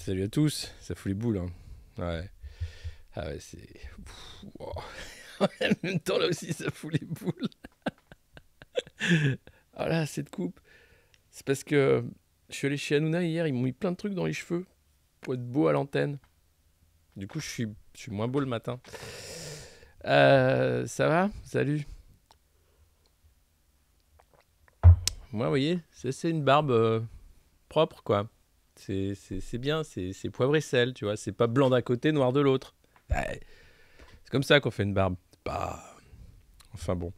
Salut à tous, ça fout les boules. Hein. Ouais. Ah ouais, c'est. Wow. En même temps, là aussi, ça fout les boules. Ah là, cette coupe. C'est parce que je suis allé chez Hanouna hier, ils m'ont mis plein de trucs dans les cheveux pour être beau à l'antenne. Du coup, je suis moins beau le matin. Ça va? Salut. Moi, vous voyez, c'est une barbe propre, quoi. C'est bien, c'est poivre et sel, tu vois. C'est pas blanc d'un côté, noir de l'autre. Ouais, c'est comme ça qu'on fait une barbe. C'est pas. Enfin bon.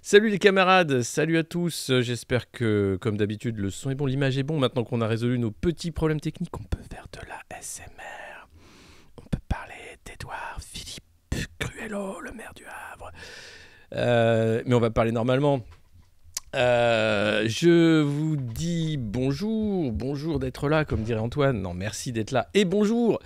Salut les camarades, salut à tous. J'espère que, comme d'habitude, le son est bon, l'image est bon. Maintenant qu'on a résolu nos petits problèmes techniques, on peut faire de la SMR. On peut parler d'Edouard Philippe Cruello, le maire du Havre. Mais on va parler normalement. Je vous dis bonjour d'être là, comme dirait Antoine. Non, merci d'être là. Et bonjour.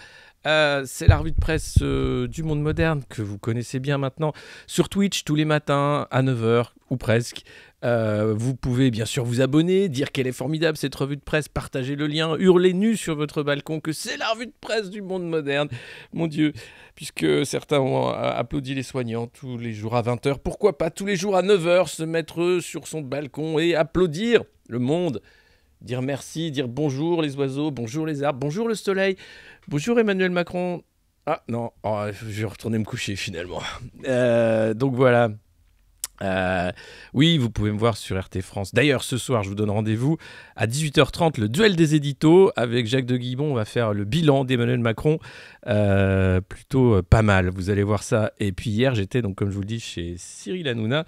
C'est la revue de presse du monde moderne que vous connaissez bien maintenant sur Twitch tous les matins à 9h ou presque. Vous pouvez bien sûr vous abonner, dire qu'elle est formidable cette revue de presse, partager le lien, hurler nu sur votre balcon que c'est la revue de presse du monde moderne. Mon Dieu, puisque certains ont applaudi les soignants tous les jours à 20h, pourquoi pas tous les jours à 9h se mettre sur son balcon et applaudir le monde, dire merci, dire bonjour les oiseaux, bonjour les arbres, bonjour le soleil. Bonjour Emmanuel Macron. Ah non, oh, je vais retourner me coucher finalement. Donc voilà. Oui, vous pouvez me voir sur RT France. D'ailleurs, ce soir, je vous donne rendez-vous à 18h30, le duel des éditos. Avec Jacques de Guibon, on va faire le bilan d'Emmanuel Macron. Plutôt pas mal, vous allez voir ça. Et puis hier, j'étais, donc comme je vous le dis, chez Cyril Hanouna.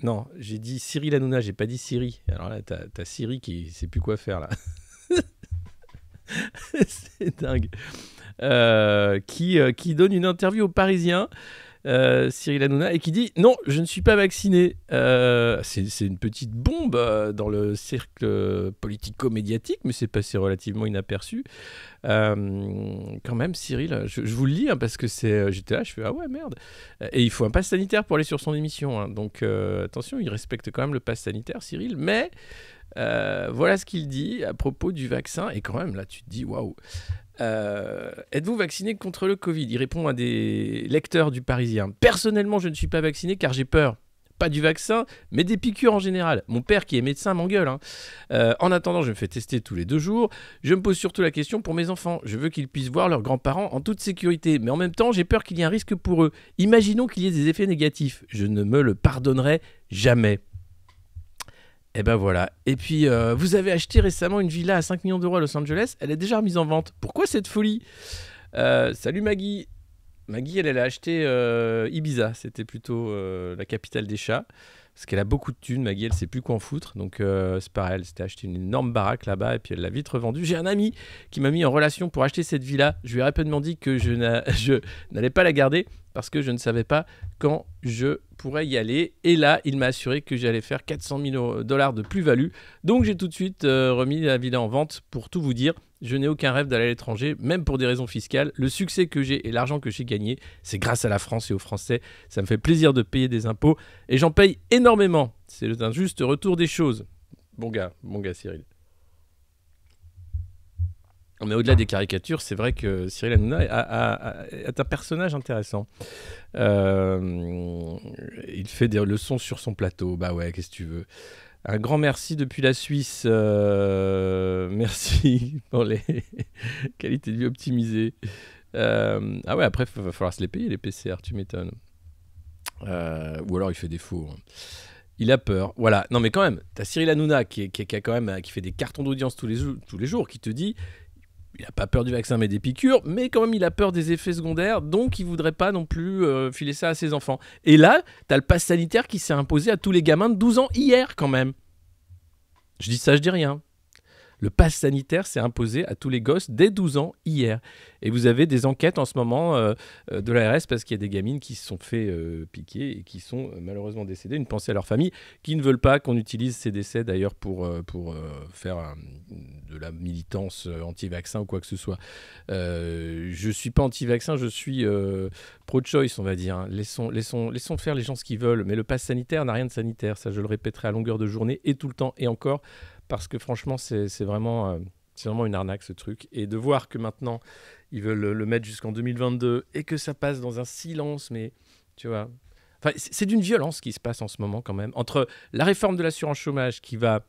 Non, j'ai dit Cyril Hanouna, j'ai pas dit Siri. Alors là, t'as Siri qui sait plus quoi faire là. C'est dingue. Qui donne une interview aux Parisiens, Cyril Hanouna, et qui dit non, je ne suis pas vacciné. C'est une petite bombe dans le cercle politico-médiatique, mais c'est passé relativement inaperçu. Quand même, Cyril, je vous le lis hein, parce que j'étais là, je fais ah ouais merde. Et il faut un pass sanitaire pour aller sur son émission. Hein, donc attention, il respecte quand même le pass sanitaire, Cyril, mais. Voilà ce qu'il dit à propos du vaccin. Et quand même, là, tu te dis, waouh. Êtes-vous vacciné contre le Covid? Il répond à des lecteurs du Parisien. Personnellement, je ne suis pas vacciné car j'ai peur. Pas du vaccin, mais des piqûres en général. Mon père, qui est médecin, m'engueule. Hein. En attendant, je me fais tester tous les 2 jours. Je me pose surtout la question pour mes enfants. Je veux qu'ils puissent voir leurs grands-parents en toute sécurité. Mais en même temps, j'ai peur qu'il y ait un risque pour eux. Imaginons qu'il y ait des effets négatifs. Je ne me le pardonnerai jamais. Et ben voilà. Et puis, vous avez acheté récemment une villa à 5 millions d'euros à Los Angeles. Elle est déjà remise en vente. Pourquoi cette folie? Salut Maggie. Maggie, elle a acheté Ibiza. C'était plutôt la capitale des chats. Parce qu'elle a beaucoup de thunes, Maggie, elle sait plus quoi en foutre. Donc c'est pareil, elle s'était acheté une énorme baraque là-bas et puis elle l'a vite revendue. J'ai un ami qui m'a mis en relation pour acheter cette villa. Je lui ai rapidement dit que je n'allais pas la garder parce que je ne savais pas quand je pourrais y aller. Et là, il m'a assuré que j'allais faire 400 000 $ de plus-value. Donc j'ai tout de suite remis la villa en vente pour tout vous dire. Je n'ai aucun rêve d'aller à l'étranger, même pour des raisons fiscales. Le succès que j'ai et l'argent que j'ai gagné, c'est grâce à la France et aux Français. Ça me fait plaisir de payer des impôts et j'en paye énormément. C'est un juste retour des choses. Bon gars Cyril. Mais au-delà des caricatures, c'est vrai que Cyril Hanouna est un personnage intéressant. Il fait des leçons sur son plateau. Bah ouais, qu'est-ce que tu veux. Un grand merci depuis la Suisse. Merci pour les qualités de vie optimisées. Ah ouais, après, il va falloir se les payer, les PCR, tu m'étonnes. Ou alors il fait des faux. Hein. Il a peur. Voilà. Non, mais quand même, t'as Cyril Hanouna qui fait des cartons d'audience tous les jours, qui te dit il n'a pas peur du vaccin mais des piqûres, mais quand même il a peur des effets secondaires, donc il voudrait pas non plus filer ça à ses enfants. Et là, t'as le pass sanitaire qui s'est imposé à tous les gamins de 12 ans hier quand même. Je dis ça, je dis rien. Le pass sanitaire s'est imposé à tous les gosses dès 12 ans hier. Et vous avez des enquêtes en ce moment de l'ARS parce qu'il y a des gamines qui se sont fait piquer et qui sont malheureusement décédées. Une pensée à leur famille qui ne veulent pas qu'on utilise ces décès d'ailleurs pour faire de la militance anti-vaccin ou quoi que ce soit. Je ne suis pas anti-vaccin, je suis pro-choice on va dire. Hein. Laissons faire les gens ce qu'ils veulent. Mais le pass sanitaire n'a rien de sanitaire. Ça je le répéterai à longueur de journée et tout le temps et encore. Parce que franchement, c'est vraiment C'est vraiment une arnaque ce truc. Et de voir que maintenant, ils veulent le mettre jusqu'en 2022 et que ça passe dans un silence, mais tu vois. Enfin, c'est d'une violence qui se passe en ce moment quand même. Entre la réforme de l'assurance chômage qui va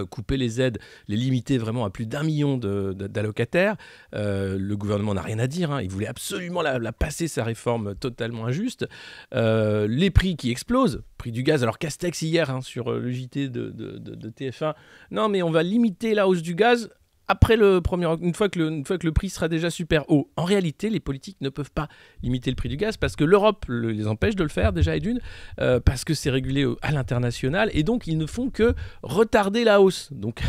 couper les aides, les limiter vraiment à plus d'1 million d'allocataires. Le gouvernement n'a rien à dire, hein. Il voulait absolument la passer, sa réforme totalement injuste. Les prix qui explosent, prix du gaz. Alors Castex hier, hein, sur le JT de TF1, non mais on va limiter la hausse du gaz après une fois que le prix sera déjà super haut. En réalité, les politiques ne peuvent pas limiter le prix du gaz parce que l'Europe les empêche de le faire déjà et d'une, parce que c'est régulé à l'international et donc ils ne font que retarder la hausse. Donc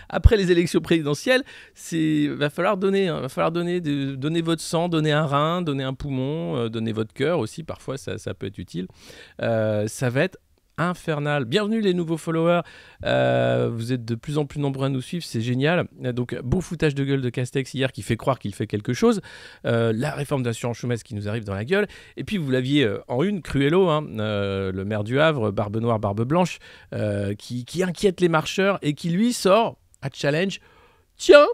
après les élections présidentielles, va falloir donner votre sang, donner un rein, donner un poumon, donner votre cœur aussi. Parfois ça peut être utile. Ça va être infernal. Bienvenue les nouveaux followers. Vous êtes de plus en plus nombreux à nous suivre, c'est génial. Donc beau foutage de gueule de Castex hier qui fait croire qu'il fait quelque chose. La réforme d'assurance chômage qui nous arrive dans la gueule. Et puis vous l'aviez en une, Cruello, hein, le maire du Havre, barbe noire, barbe blanche, qui inquiète les marcheurs et qui lui sort à challenge. Tiens,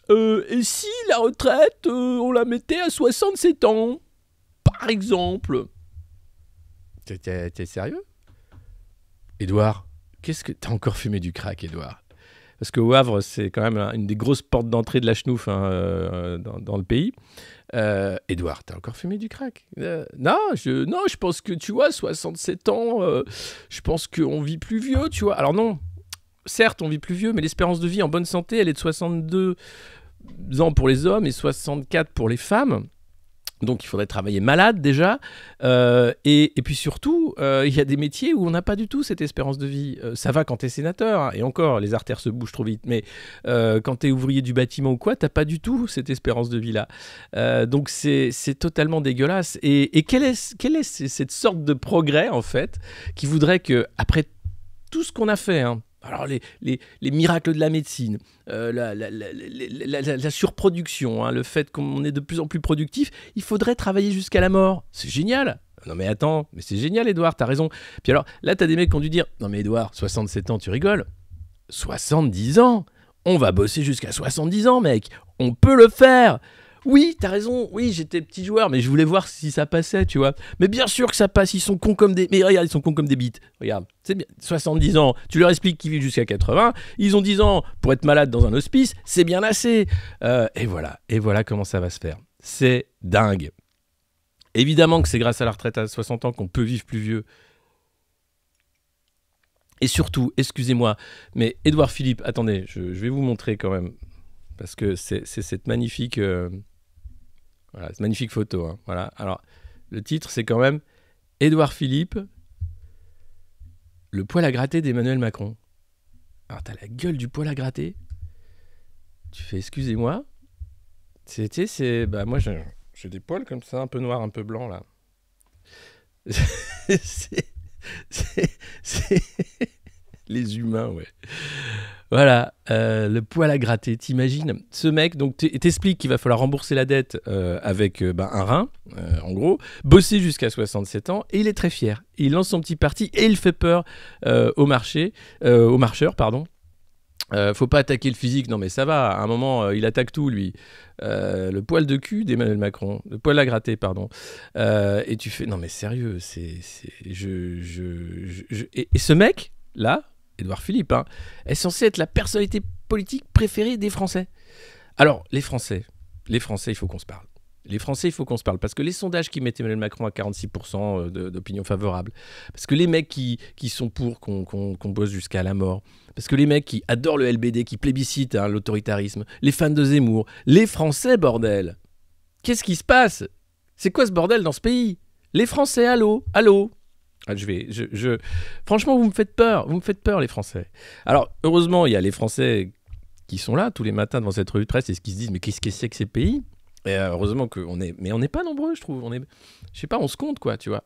et si la retraite, on la mettait à 67 ans, par exemple? T'es sérieux? Édouard, qu'est-ce que t'as encore fumé du crack, Édouard? Parce qu'au Havre, c'est quand même une des grosses portes d'entrée de la chenouf, hein, dans le pays. Édouard, t'as encore fumé du crack? Non, je pense que, tu vois, 67 ans, je pense qu'on vit plus vieux, tu vois. Alors non, certes, on vit plus vieux, mais l'espérance de vie en bonne santé, elle est de 62 ans pour les hommes et 64 pour les femmes. Donc il faudrait travailler malade déjà, et puis surtout, il y a des métiers où on n'a pas du tout cette espérance de vie. Ça va quand t'es sénateur, hein, et encore, les artères se bougent trop vite, mais quand t'es ouvrier du bâtiment ou quoi, t'as pas du tout cette espérance de vie-là. Donc c'est totalement dégueulasse. Et quelle est cette sorte de progrès, en fait, qui voudrait que, après tout ce qu'on a fait, hein, alors les miracles de la médecine, la surproduction, hein, le fait qu'on est de plus en plus productif, il faudrait travailler jusqu'à la mort. C'est génial. Non mais attends, mais c'est génial Édouard, t'as raison. Puis alors, là t'as des mecs qui ont dû dire, non mais Édouard, 67 ans, tu rigoles? 70 ans? On va bosser jusqu'à 70 ans, mec. On peut le faire. Oui, t'as raison, oui, j'étais petit joueur, mais je voulais voir si ça passait, tu vois. Mais bien sûr que ça passe, ils sont cons comme des... Mais regarde, ils sont cons comme des bites. Regarde, c'est bien, 70 ans, tu leur expliques qu'ils vivent jusqu'à 80, ils ont 10 ans pour être malades dans un hospice, c'est bien assez. Et voilà comment ça va se faire. C'est dingue. Évidemment que c'est grâce à la retraite à 60 ans qu'on peut vivre plus vieux. Et surtout, excusez-moi, mais Édouard Philippe, attendez, je vais vous montrer quand même, parce que c'est cette magnifique... Voilà, c'est une magnifique photo. Hein. Voilà. Alors, le titre, c'est quand même Édouard Philippe, le poil à gratter d'Emmanuel Macron. Alors, t'as la gueule du poil à gratter. Tu fais, excusez-moi. Bah, moi, j'ai des poils comme ça, un peu noirs, un peu blancs, là. c'est les humains, ouais. Voilà, le poil à gratter, t'imagines? Ce mec, donc t'expliques qu'il va falloir rembourser la dette avec un rein, en gros, bosser jusqu'à 67 ans, et il est très fier. Il lance son petit parti et il fait peur aux marcheurs, pardon. Faut pas attaquer le physique, non mais ça va, à un moment, il attaque tout, lui. Le poil de cul d'Emmanuel Macron, le poil à gratter, pardon. Et tu fais, non mais sérieux, et ce mec, là, Édouard Philippe, hein, est censé être la personnalité politique préférée des Français. Alors, les Français, il faut qu'on se parle. Les Français, il faut qu'on se parle. Parce que les sondages qui mettent Emmanuel Macron à 46% d'opinion favorable, parce que les mecs qui sont pour qu'on bosse jusqu'à la mort, parce que les mecs qui adorent le LBD, qui plébiscitent l'autoritarisme, les fans de Zemmour, les Français, bordel. Qu'est-ce qui se passe? C'est quoi ce bordel dans ce pays? Les Français, allô? Franchement, vous me faites peur, les Français. Alors, heureusement, il y a les Français qui sont là tous les matins devant cette revue de presse et qui se disent, mais qu'est-ce que c'est que ces pays? Et heureusement mais on n'est pas nombreux, je trouve. Je sais pas, on se compte, quoi, tu vois.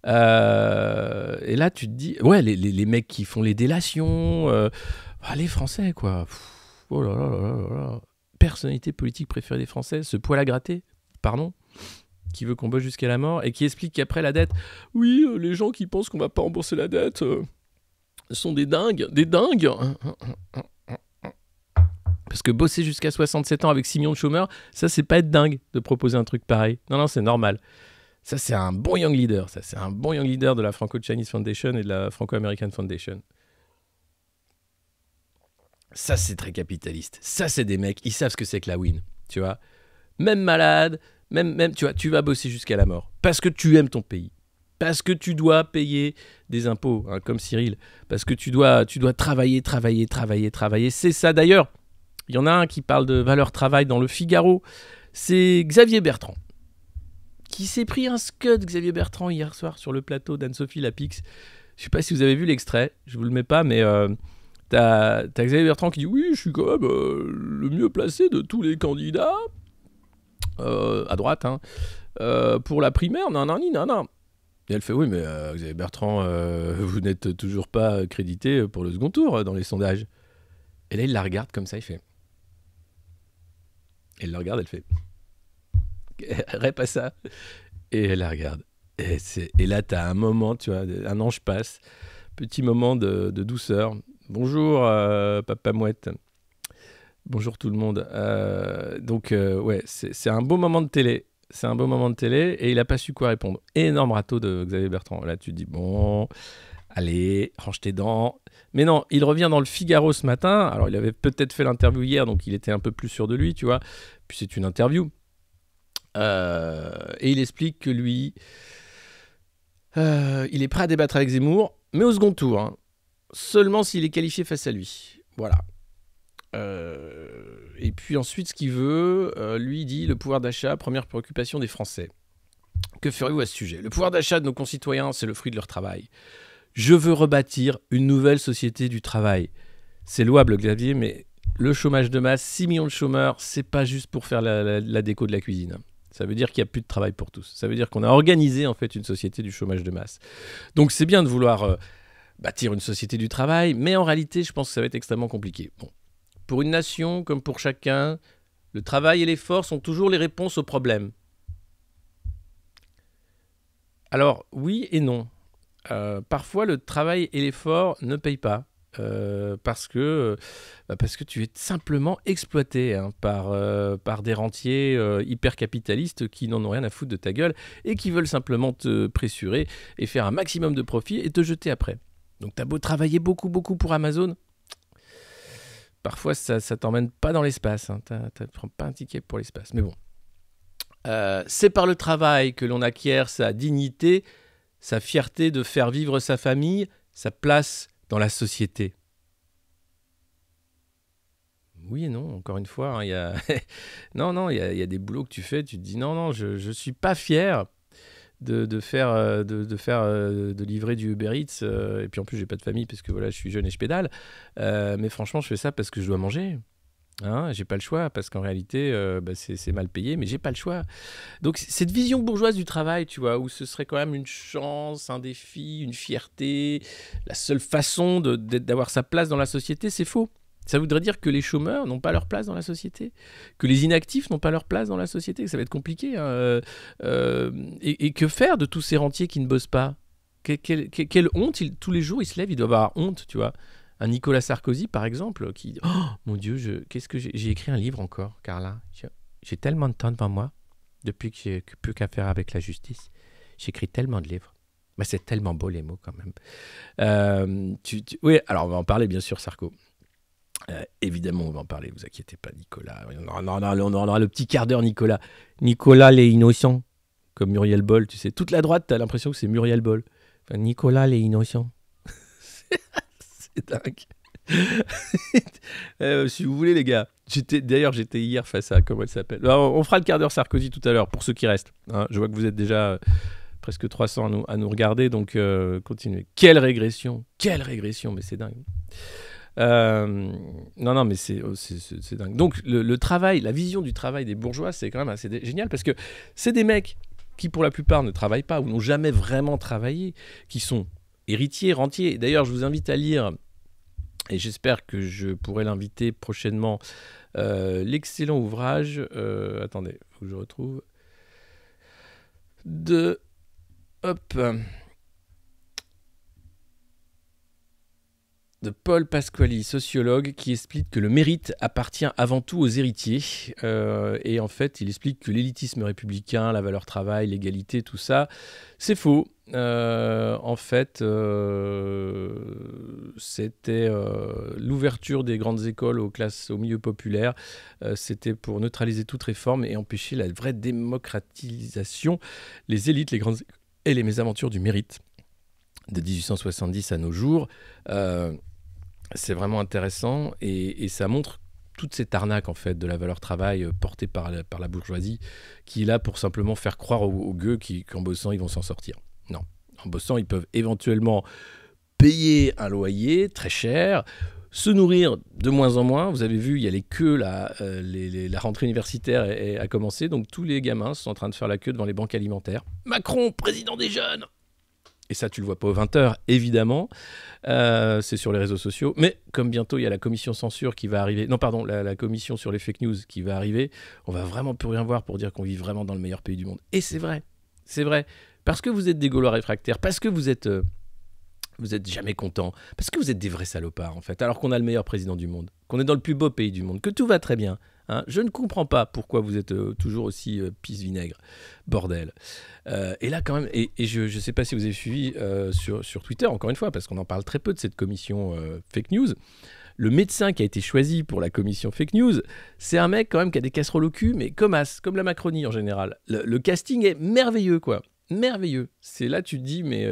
Et là, tu te dis, ouais, les mecs qui font les délations, les Français, quoi. Oh là là là là là. Personnalité politique préférée des Français, ce poil à gratter, pardon, qui veut qu'on bosse jusqu'à la mort et qui explique qu'après la dette, oui, les gens qui pensent qu'on va pas rembourser la dette sont des dingues. Parce que bosser jusqu'à 67 ans avec 6 millions de chômeurs, ça, c'est pas être dingue de proposer un truc pareil. Non, non, c'est normal. Ça, c'est un bon young leader. Ça, c'est un bon young leader de la Franco-Chinese Foundation et de la Franco-American Foundation. Ça, c'est très capitaliste. Ça, c'est des mecs, ils savent ce que c'est que la win. Tu vois, même malade, même, tu vois, tu vas bosser jusqu'à la mort. Parce que tu aimes ton pays. Parce que tu dois payer des impôts, hein, comme Cyril. Parce que tu dois travailler. C'est ça d'ailleurs. Il y en a un qui parle de valeur travail dans le Figaro. C'est Xavier Bertrand. Qui s'est pris un scud, Xavier Bertrand, hier soir sur le plateau d'Anne-Sophie Lapix. Je sais pas si vous avez vu l'extrait, je vous le mets pas, mais t'as Xavier Bertrand qui dit oui, je suis quand même le mieux placé de tous les candidats à droite, hein, pour la primaire, non. Et elle fait oui, mais Xavier Bertrand, vous n'êtes toujours pas crédité pour le second tour dans les sondages. Et là, il la regarde comme ça, il fait. Elle la regarde, elle fait. Rép à ça. Et elle la regarde. Et là, t'as un moment, tu vois, un ange passe. Petit moment de douceur. Bonjour, Papa Mouette. Bonjour tout le monde. Donc, ouais, c'est un beau moment de télé. C'est un beau moment de télé et il n'a pas su quoi répondre. Énorme râteau de Xavier Bertrand. Là, tu te dis, bon, allez, range tes dents. Mais non, il revient dans le Figaro ce matin. Alors, il avait peut-être fait l'interview hier, donc il était un peu plus sûr de lui, tu vois. Puis c'est une interview. Et il explique que lui, il est prêt à débattre avec Zemmour, mais au second tour. Hein. Seulement s'il est qualifié face à lui. Voilà. Et puis ensuite, ce qu'il veut, lui dit le pouvoir d'achat, première préoccupation des Français. Que ferez-vous à ce sujet? Le pouvoir d'achat de nos concitoyens, c'est le fruit de leur travail. Je veux rebâtir une nouvelle société du travail. C'est louable, Xavier, mais le chômage de masse, 6 millions de chômeurs, c'est pas juste pour faire la déco de la cuisine. Ça veut dire qu'il n'y a plus de travail pour tous. Ça veut dire qu'on a organisé en fait une société du chômage de masse. Donc c'est bien de vouloir bâtir une société du travail, mais en réalité, je pense que ça va être extrêmement compliqué. Bon. Pour une nation, comme pour chacun, le travail et l'effort sont toujours les réponses aux problèmes. Alors, oui et non. Parfois, le travail et l'effort ne payent pas. Parce que tu es simplement exploité hein, par des rentiers hyper capitalistes qui n'en ont rien à foutre de ta gueule et qui veulent simplement te pressurer et faire un maximum de profit et te jeter après. Donc, t'as beau travailler beaucoup pour Amazon, parfois, ça t'emmène pas dans l'espace. Hein. Tu prends pas un ticket pour l'espace. Mais bon. C'est par le travail que l'on acquiert sa dignité, sa fierté de faire vivre sa famille, sa place dans la société. Oui et non, encore une fois. Hein, y a non, il y a des boulots que tu fais, tu te dis non, je suis pas fier de livrer du Uber Eats et puis en plus j'ai pas de famille parce que voilà je suis jeune et je pédale mais franchement je fais ça parce que je dois manger hein, j'ai pas le choix parce qu'en réalité c'est mal payé mais j'ai pas le choix donc cette vision bourgeoise du travail tu vois où ce serait quand même une chance un défi une fierté la seule façon d'avoir sa place dans la société c'est faux. Ça voudrait dire que les chômeurs n'ont pas leur place dans la société, que les inactifs n'ont pas leur place dans la société, que ça va être compliqué. Hein. Et que faire de tous ces rentiers qui ne bossent pas? Quelle honte, tous les jours ils se lèvent, ils doivent avoir honte, tu vois. Un Nicolas Sarkozy, par exemple, qui dit « Oh, mon Dieu, qu'est-ce que j'ai écrit un livre encore, Carla. J'ai tellement de temps devant moi, depuis que j'ai plus qu'à faire avec la justice. J'écris tellement de livres. Mais c'est tellement beau les mots quand même. Oui, alors on va en parler bien sûr, Sarko. Évidemment, on va en parler, vous inquiétez pas, Nicolas. On aura le petit quart d'heure, Nicolas. Nicolas, les innocents, comme Muriel Boll, tu sais. Toute la droite, t'as l'impression que c'est Muriel Boll. Enfin, Nicolas, les innocents. C'est dingue. Si vous voulez, les gars. D'ailleurs, j'étais hier face à, comment elle s'appelle. Alors, on fera le quart d'heure Sarkozy tout à l'heure, pour ceux qui restent. Hein. Je vois que vous êtes déjà presque 300 à nous regarder, donc continuez. Quelle régression, mais c'est dingue. Non, mais c'est dingue. Donc, le travail, la vision du travail des bourgeois, c'est quand même assez génial parce que c'est des mecs qui, pour la plupart, ne travaillent pas ou n'ont jamais vraiment travaillé, qui sont héritiers, rentiers. D'ailleurs, je vous invite à lire, et j'espère que je pourrai l'inviter prochainement, l'excellent ouvrage. Attendez, il faut que je retrouve. de Paul Pasquali, sociologue, qui explique que le mérite appartient avant tout aux héritiers. Et en fait, il explique que l'élitisme républicain, la valeur travail, l'égalité, tout ça, c'est faux. En fait, c'était l'ouverture des grandes écoles aux classes, au milieu populaire. C'était pour neutraliser toute réforme et empêcher la vraie démocratisation. Les élites, les grandes et les mésaventures du mérite de 1870 à nos jours. C'est vraiment intéressant et ça montre toute cette arnaque en fait de la valeur travail portée par la bourgeoisie qui est là pour simplement faire croire aux gueux qu'en bossant ils vont s'en sortir. Non, en bossant ils peuvent éventuellement payer un loyer très cher, se nourrir de moins en moins. Vous avez vu, il y a les queues là, la rentrée universitaire a commencé, donc tous les gamins sont en train de faire la queue devant les banques alimentaires. Macron, président des jeunes! Et ça, tu le vois pas aux 20h, évidemment. C'est sur les réseaux sociaux. Mais comme bientôt, il y a la commission censure qui va arriver. Non, pardon, la commission sur les fake news qui va arriver. On va vraiment plus rien voir pour dire qu'on vit vraiment dans le meilleur pays du monde. Et c'est vrai. C'est vrai. Parce que vous êtes des Gaulois réfractaires. Parce que vous êtes jamais contents. Parce que vous êtes des vrais salopards, en fait. Alors qu'on a le meilleur président du monde. Qu'on est dans le plus beau pays du monde. Que tout va très bien. Hein, je ne comprends pas pourquoi vous êtes toujours aussi pisse-vinaigre. Bordel. Et là, quand même, et je ne sais pas si vous avez suivi sur Twitter, encore une fois, parce qu'on en parle très peu de cette commission fake news. Le médecin qui a été choisi pour la commission fake news, c'est un mec quand même qui a des casseroles au cul, mais comme la Macronie en général. Le casting est merveilleux, quoi. Merveilleux. C'est là, tu te dis, mais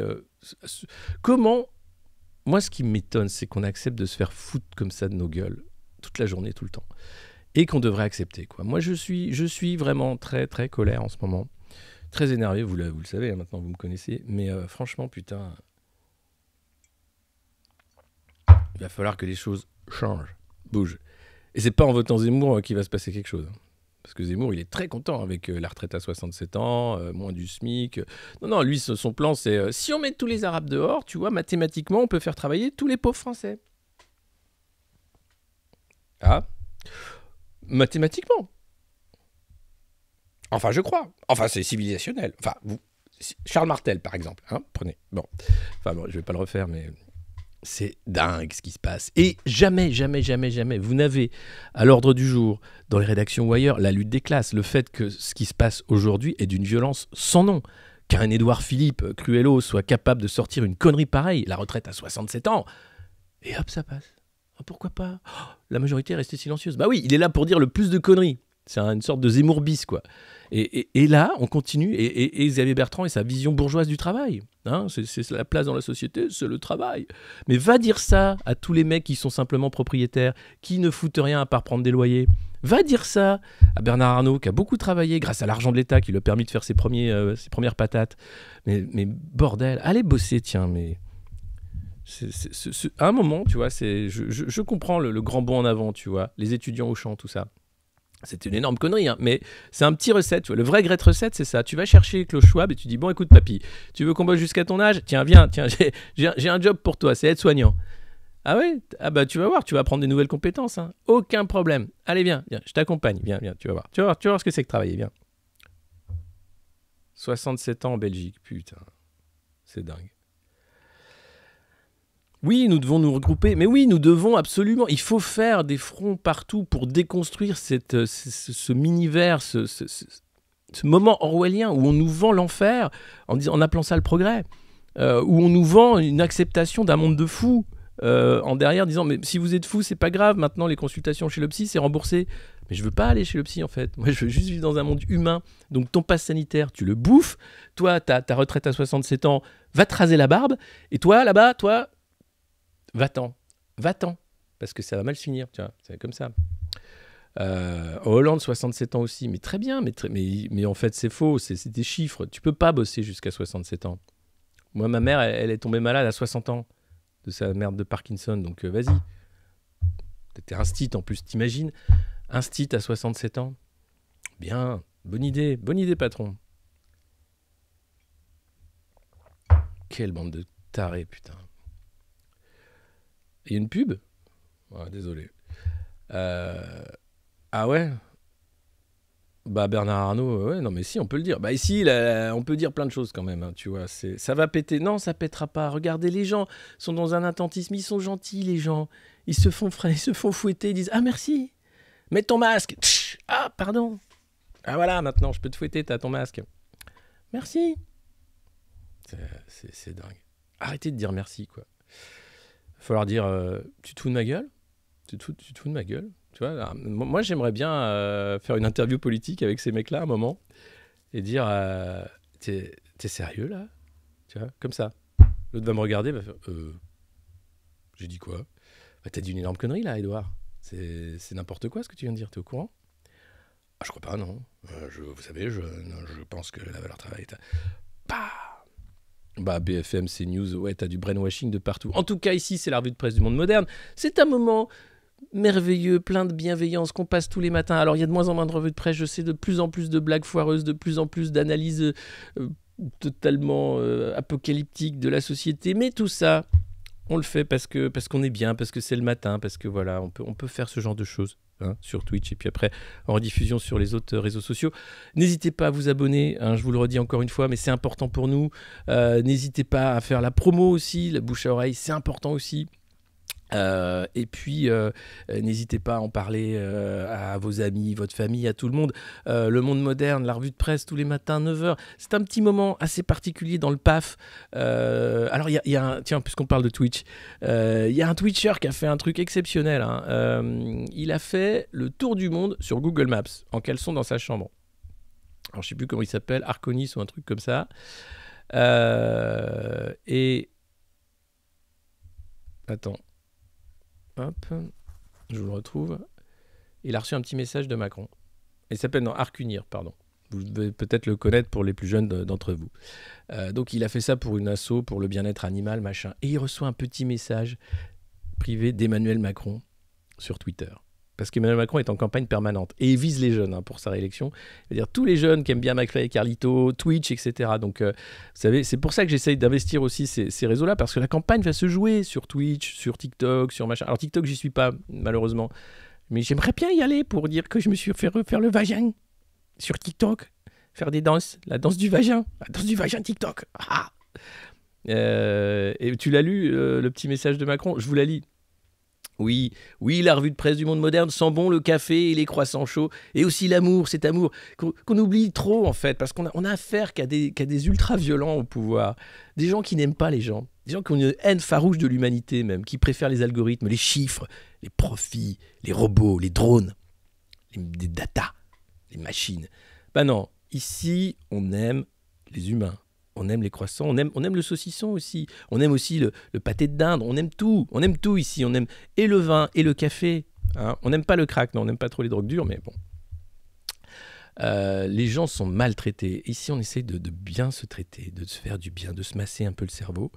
comment... Moi, ce qui m'étonne, c'est qu'on accepte de se faire foutre comme ça de nos gueules toute la journée, tout le temps. Et qu'on devrait accepter, quoi. Moi, je suis vraiment très, très colère en ce moment. Très énervé, vous le savez, hein, maintenant vous me connaissez. Mais franchement, putain, il va falloir que les choses changent, bougent. Et c'est pas en votant Zemmour qu'il va se passer quelque chose. Parce que Zemmour, il est très content avec la retraite à 67 ans, moins du SMIC. Non, lui, son plan, c'est si on met tous les Arabes dehors, tu vois, mathématiquement, on peut faire travailler tous les pauvres Français. Ah, mathématiquement. Enfin, je crois. Enfin, c'est civilisationnel. Enfin, Charles Martel, par exemple. Hein, prenez. Bon. Enfin, bon, je vais pas le refaire, mais c'est dingue ce qui se passe. Et jamais, vous n'avez à l'ordre du jour, dans les rédactions ou ailleurs, la lutte des classes. Le fait que ce qui se passe aujourd'hui est d'une violence sans nom. Qu'un Édouard Philippe Cruello soit capable de sortir une connerie pareille, la retraite à 67 ans, et hop, ça passe. Oh, pourquoi pas? La majorité est restée silencieuse. Bah oui, il est là pour dire le plus de conneries. C'est une sorte de Zemmour bis, quoi. Et là, on continue. Et Xavier Bertrand et sa vision bourgeoise du travail. Hein, c'est la place dans la société, c'est le travail. Mais va dire ça à tous les mecs qui sont simplement propriétaires, qui ne foutent rien à part prendre des loyers. Va dire ça à Bernard Arnault, qui a beaucoup travaillé grâce à l'argent de l'État, qui lui a permis de faire ses premières patates. Mais bordel, allez bosser, tiens, mais... à un moment, tu vois, je comprends le grand bond en avant, tu vois, les étudiants au champ, tout ça. C'est une énorme connerie, hein, mais c'est un petit recette. Tu vois. Le vrai Great Recette, c'est ça. Tu vas chercher Klaus Schwab et tu dis, bon, écoute, papy, tu veux qu'on bosse jusqu'à ton âge? Tiens, viens, j'ai un job pour toi, c'est aide-soignant. Ah ouais? Ah bah, tu vas voir, tu vas apprendre des nouvelles compétences. Hein. Aucun problème. Allez, viens, je t'accompagne. Viens, tu vas voir. Tu vas voir ce que c'est que travailler, viens. 67 ans en Belgique, putain. C'est dingue. Oui, nous devons nous regrouper, mais oui, nous devons absolument. Il faut faire des fronts partout pour déconstruire ce mini-vers, ce moment orwellien où on nous vend l'enfer en appelant ça le progrès, où on nous vend une acceptation d'un monde de fous en derrière disant mais si vous êtes fous, c'est pas grave, maintenant les consultations chez le psy, c'est remboursé. Mais je veux pas aller chez le psy en fait, moi je veux juste vivre dans un monde humain. Donc ton pass sanitaire, tu le bouffes, toi ta retraite à 67 ans, va te raser la barbe, et toi là-bas, va-t'en, parce que ça va mal finir, tu vois, c'est comme ça. En Hollande, 67 ans aussi, mais très bien, mais en fait c'est faux, c'est des chiffres, tu peux pas bosser jusqu'à 67 ans. Moi, ma mère, elle est tombée malade à 60 ans de sa merde de Parkinson, donc vas-y. T'étais instit en plus, t'imagines, instit à 67 ans. Bien, bonne idée patron. Quelle bande de tarés, putain. Il y a une pub? Ouais, désolé. Ah ouais? Bah Bernard Arnault, ouais, non mais si, on peut le dire. Bah ici, là, on peut dire plein de choses quand même, hein, tu vois. Ça va péter. Non, ça pètera pas. Regardez, les gens sont dans un attentisme, ils sont gentils, les gens. Ils se font fouetter, ils disent ah merci, mets ton masque. Tch, ah pardon. Ah voilà, maintenant je peux te fouetter, t'as ton masque. Merci. C'est dingue. Arrêtez de dire merci, quoi. Il va falloir dire tu te fous de ma gueule. Tu te fous de ma gueule. Tu vois, alors, moi, j'aimerais bien faire une interview politique avec ces mecs-là à un moment et dire t'es sérieux là? Tu vois, comme ça. L'autre va me regarder, va faire j'ai dit quoi? Bah, t'as dit une énorme connerie là, Edouard. C'est n'importe quoi ce que tu viens de dire, t'es au courant? Ah, je crois pas, non. Vous savez, non, je pense que la valeur travail est. Bah, bah, BFM, CNews, ouais, t'as du brainwashing de partout. En tout cas, ici, c'est la revue de presse du monde moderne. C'est un moment merveilleux, plein de bienveillance qu'on passe tous les matins. Alors il y a de moins en moins de revues de presse, je sais, de plus en plus de blagues foireuses, de plus en plus d'analyses totalement apocalyptiques de la société, mais tout ça, on le fait parce qu'on est bien, parce que c'est le matin, parce que voilà, on peut faire ce genre de choses. Hein, sur Twitch et puis après en rediffusion sur les autres réseaux sociaux. N'hésitez pas à vous abonner, hein, je vous le redis encore une fois, mais c'est important pour nous. N'hésitez pas à faire la promo aussi, la bouche à oreille, c'est important aussi. Et puis n'hésitez pas à en parler à vos amis, votre famille, à tout le monde. Le monde moderne, la revue de presse tous les matins 9h, c'est un petit moment assez particulier dans le PAF. Alors il y a un, tiens, puisqu'on parle de Twitch, il y a un Twitcher qui a fait un truc exceptionnel, hein. Il a fait le tour du monde sur Google Maps en caleçon dans sa chambre. Alors je sais plus comment il s'appelle, Arconis ou un truc comme ça. Et attends. Hop, je vous le retrouve. Il a reçu un petit message de Macron. Il s'appelle Arcunir, pardon. Vous devez peut-être le connaître pour les plus jeunes d'entre vous. Donc il a fait ça pour une asso, pour le bien-être animal, machin. Et il reçoit un petit message privé d'Emmanuel Macron sur Twitter. Parce qu'Emmanuel Macron est en campagne permanente. Et il vise les jeunes, hein, pour sa réélection. C'est-à-dire tous les jeunes qui aiment bien McFly et Carlito, Twitch, etc. Donc, vous savez, c'est pour ça que j'essaye d'investir aussi ces réseaux-là. Parce que la campagne va se jouer sur Twitch, sur TikTok, sur machin. Alors TikTok, j'y suis pas, malheureusement. Mais j'aimerais bien y aller pour dire que je me suis fait refaire le vagin sur TikTok. Faire des danses. La danse du vagin. La danse du vagin TikTok. Ah. Et tu l'as lu, le petit message de Macron? Je vous la lis. Oui, la revue de presse du monde moderne sent bon le café et les croissants chauds, et aussi l'amour, cet amour qu'on oublie trop en fait, parce qu'on a affaire qu'à des ultra-violents au pouvoir, des gens qui n'aiment pas les gens, des gens qui ont une haine farouche de l'humanité même, qui préfèrent les algorithmes, les chiffres, les profits, les robots, les drones, les data, les machines. Ben non, ici on aime les humains. On aime les croissants, on aime le saucisson aussi, on aime aussi le pâté de dinde, on aime tout ici, on aime et le vin et le café, hein. On n'aime pas le crack, non, on n'aime pas trop les drogues dures, mais bon. Les gens sont maltraités. Ici, on essaye de bien se traiter, de se faire du bien, de se masser un peu le cerveau,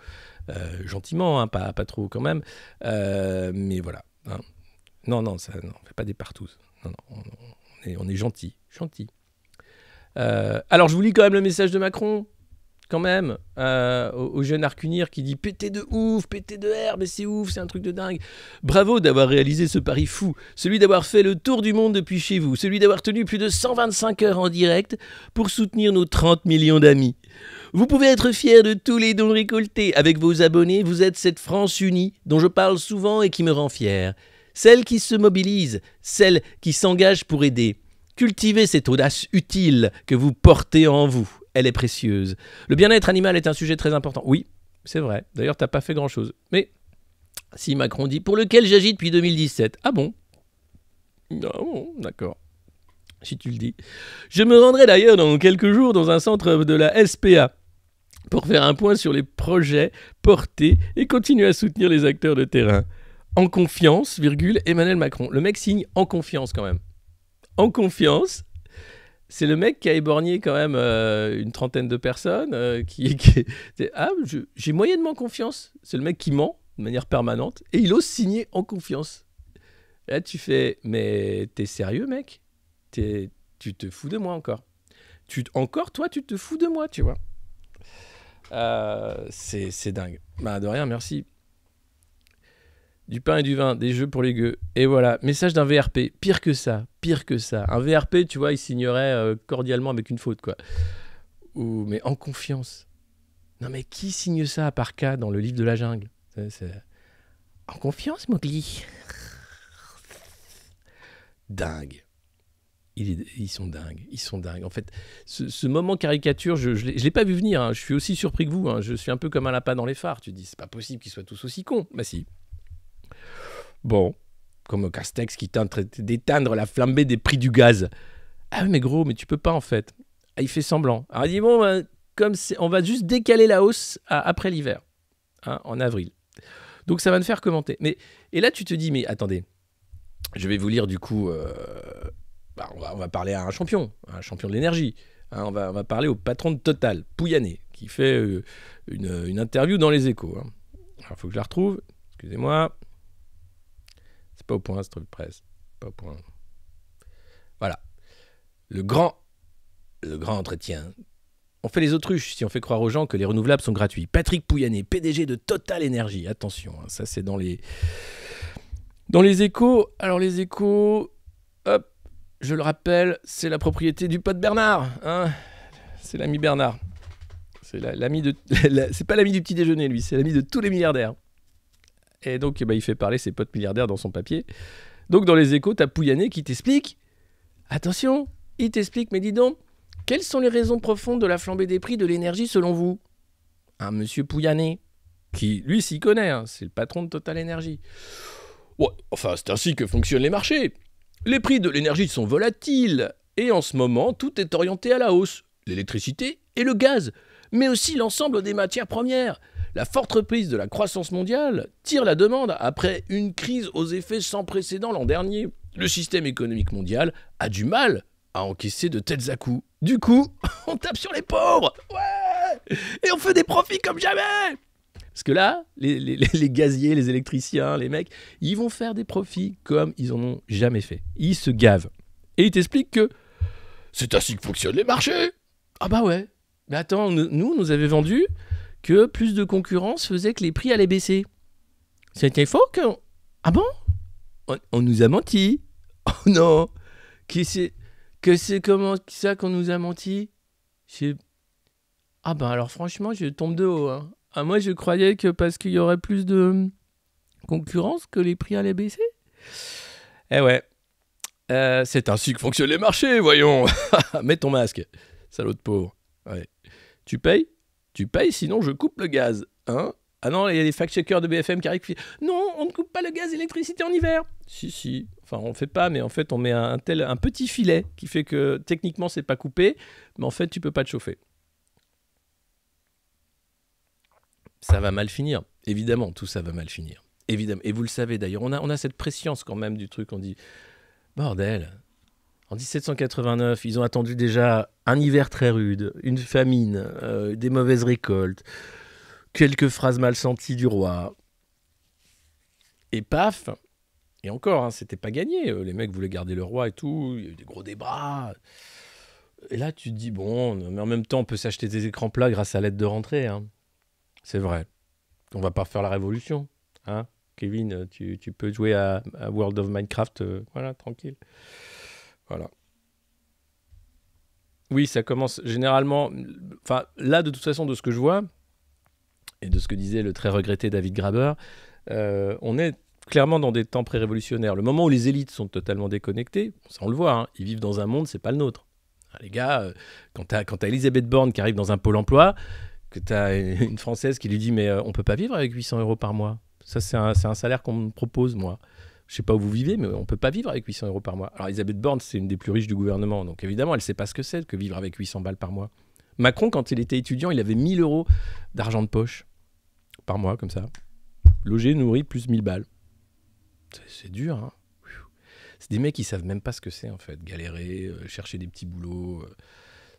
gentiment, hein, pas trop quand même, mais voilà. Hein. Non, on fait pas des partous. Non, on est gentil. Alors, je vous lis quand même le message de Macron. Quand même, au jeune Arcunir qui dit « Pété de ouf, pété de R, mais c'est ouf, c'est un truc de dingue. Bravo d'avoir réalisé ce pari fou, celui d'avoir fait le tour du monde depuis chez vous, celui d'avoir tenu plus de 125 heures en direct pour soutenir nos 30 millions d'amis. Vous pouvez être fiers de tous les dons récoltés. Avec vos abonnés, vous êtes cette France unie dont je parle souvent et qui me rend fier. Celle qui se mobilise, celle qui s'engage pour aider. Cultivez cette audace utile que vous portez en vous. Elle est précieuse. Le bien-être animal est un sujet très important. Oui, c'est vrai. D'ailleurs, t'as pas fait grand-chose. Mais si Macron dit « pour lequel j'agis depuis 2017 ». Ah bon? Ah bon, d'accord. Si tu le dis. Je me rendrai d'ailleurs dans quelques jours dans un centre de la SPA pour faire un point sur les projets portés et continuer à soutenir les acteurs de terrain. En confiance, Emmanuel Macron. Le mec signe en confiance quand même. En confiance. C'est le mec qui a éborgné quand même une trentaine de personnes. J'ai moyennement confiance. C'est le mec qui ment de manière permanente et il ose signer en confiance. Là, tu fais, mais t'es sérieux, mec? Tu te fous de moi encore. Toi, tu te fous de moi, tu vois. C'est dingue. Bah, de rien, merci. Du pain et du vin, des jeux pour les gueux. Et voilà, message d'un VRP. Pire que ça, pire que ça. Un VRP, tu vois, il signerait cordialement avec une faute, quoi. Ou, mais en confiance. Non, mais qui signe ça à part K dans le livre de la jungle? En confiance, Mowgli. Dingue. Ils sont dingues, ils sont dingues. En fait, ce moment caricature, je l'ai pas vu venir. Hein. Je suis aussi surpris que vous. Hein. Je suis un peu comme un lapin dans les phares. Tu te dis, c'est pas possible qu'ils soient tous aussi cons. Bah si. Bon, comme Castex qui tente d'éteindre la flambée des prix du gaz. Ah oui, mais gros, mais tu peux pas en fait. Ah, il fait semblant. Alors il dit, bon, comme on va juste décaler la hausse après l'hiver, hein, en avril. Donc ça va me faire commenter. Et là, tu te dis, mais attendez, je vais vous lire du coup... on va parler à un champion de l'énergie. Hein, on va parler au patron de Total, Pouyanné, qui fait une interview dans Les Échos. Hein. Alors, il faut que je la retrouve. Excusez-moi. C'est pas au point, cette revue de presse. Pas au point. Voilà. Le grand entretien. On fait les autruches si on fait croire aux gens que les renouvelables sont gratuits. Patrick Pouyanné, PDG de Total Énergie. Attention, hein, ça c'est dans les Échos. Alors les Échos, hop, je le rappelle, c'est la propriété du pote Bernard. Hein, c'est l'ami Bernard. C'est l'ami de... c'est pas l'ami du petit déjeuner, lui. C'est l'ami de tous les milliardaires. Et donc, il fait parler ses potes milliardaires dans son papier. Donc, dans les Échos, t'as Pouyanné qui t'explique. Attention, il t'explique, mais dis donc, quelles sont les raisons profondes de la flambée des prix de l'énergie selon vous? Un monsieur Pouyanné, qui, lui, s'y connaît. Hein, c'est le patron de Total Énergie. Ouais, enfin, c'est ainsi que fonctionnent les marchés. Les prix de l'énergie sont volatiles. Et en ce moment, tout est orienté à la hausse. L'électricité et le gaz. Mais aussi l'ensemble des matières premières. La forte reprise de la croissance mondiale tire la demande après une crise aux effets sans précédent l'an dernier. Le système économique mondial a du mal à encaisser de tels à-coups. Du coup, on tape sur les pauvres. Ouais. Et on fait des profits comme jamais. Parce que là, les gaziers, les électriciens, les mecs, ils vont faire des profits comme ils en ont jamais fait. Ils se gavent. Et ils t'expliquent que c'est ainsi que fonctionnent les marchés. Ah bah ouais. Mais attends, nous avait vendu que plus de concurrence faisait que les prix allaient baisser. C'était faux que... Ah bon? On nous a menti. Oh non. Que c'est comment ça qu'on nous a menti? Ah ben alors franchement, je tombe de haut. Hein. Ah, moi, je croyais que parce qu'il y aurait plus de concurrence que les prix allaient baisser. Eh ouais. C'est ainsi que fonctionnent les marchés, voyons. Mets ton masque, salaud de pauvre. Ouais. Tu payes, sinon je coupe le gaz. Hein? Ah non, il y a des fact-checkers de BFM qui arrivent qui disent non, on ne coupe pas le gaz et l'électricité en hiver. Si. Enfin, on ne fait pas, mais en fait, on met un petit filet qui fait que techniquement, c'est pas coupé, mais en fait, tu peux pas te chauffer. Ça va mal finir. Évidemment, tout ça va mal finir. Évidemment. Et vous le savez d'ailleurs, on a cette prescience quand même du truc. On dit, bordel, en 1789, ils ont attendu déjà un hiver très rude, une famine, des mauvaises récoltes, quelques phrases mal senties du roi. Et paf. Et encore, hein, c'était pas gagné. Les mecs voulaient garder le roi et tout. Il y a eu des gros débats. Et là, tu te dis, bon, mais en même temps, on peut s'acheter des écrans plats grâce à l'aide de rentrée. Hein. C'est vrai. On va pas faire la révolution. Hein, Kevin, tu peux jouer à World of Minecraft, voilà, tranquille. Voilà. Oui, ça commence généralement... Enfin, là, de toute façon, de ce que je vois, et de ce que disait le très regretté David Graeber, on est clairement dans des temps pré-révolutionnaires. Le moment où les élites sont totalement déconnectées, ça on le voit, hein, ils vivent dans un monde, c'est pas le nôtre. Les gars, quand t'as Elisabeth Borne qui arrive dans un pôle emploi, que t'as une Française qui lui dit « Mais on peut pas vivre avec 800 € par mois. Ça, c'est un salaire qu'on me propose, moi. Je sais pas où vous vivez, mais on peut pas vivre avec 800 € par mois. » Alors Elisabeth Borne, c'est une des plus riches du gouvernement, donc évidemment, elle sait pas ce que c'est que vivre avec 800 balles par mois. Macron, quand il était étudiant, il avait 1000 € d'argent de poche par mois, comme ça. Logé, nourri, plus 1000 balles. C'est dur, hein. C'est des mecs qui savent même pas ce que c'est, en fait. Galérer, chercher des petits boulots,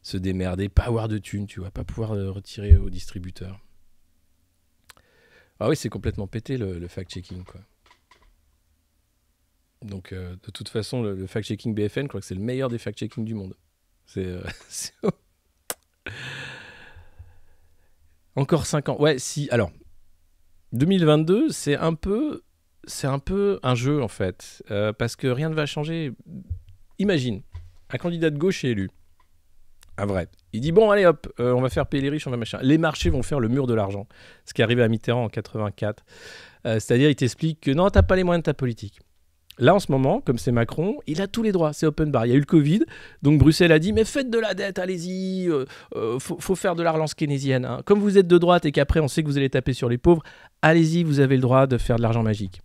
se démerder, pas avoir de thunes, tu vois, pas pouvoir retirer au distributeur. Ah oui, c'est complètement pété, le fact-checking, quoi. Donc, de toute façon, le fact-checking BFN, je crois que c'est le meilleur des fact-checking du monde. C'est... Encore 5 ans. Ouais, si, alors... 2022, c'est un peu c'est un peu un jeu, en fait, parce que rien ne va changer. Imagine, un candidat de gauche est élu. Un vrai. Il dit, bon, allez hop, on va faire payer les riches, on va machin. Les marchés vont faire le mur de l'argent. Ce qui est arrivé à Mitterrand en 84. C'est-à-dire, il t'explique que non, t'as pas les moyens de ta politique. Là, en ce moment, comme c'est Macron, il a tous les droits, c'est open bar. Il y a eu le Covid, donc Bruxelles a dit, mais faites de la dette, allez-y, faut faire de la relance keynésienne. Hein. Comme vous êtes de droite et qu'après, on sait que vous allez taper sur les pauvres, allez-y, vous avez le droit de faire de l'argent magique.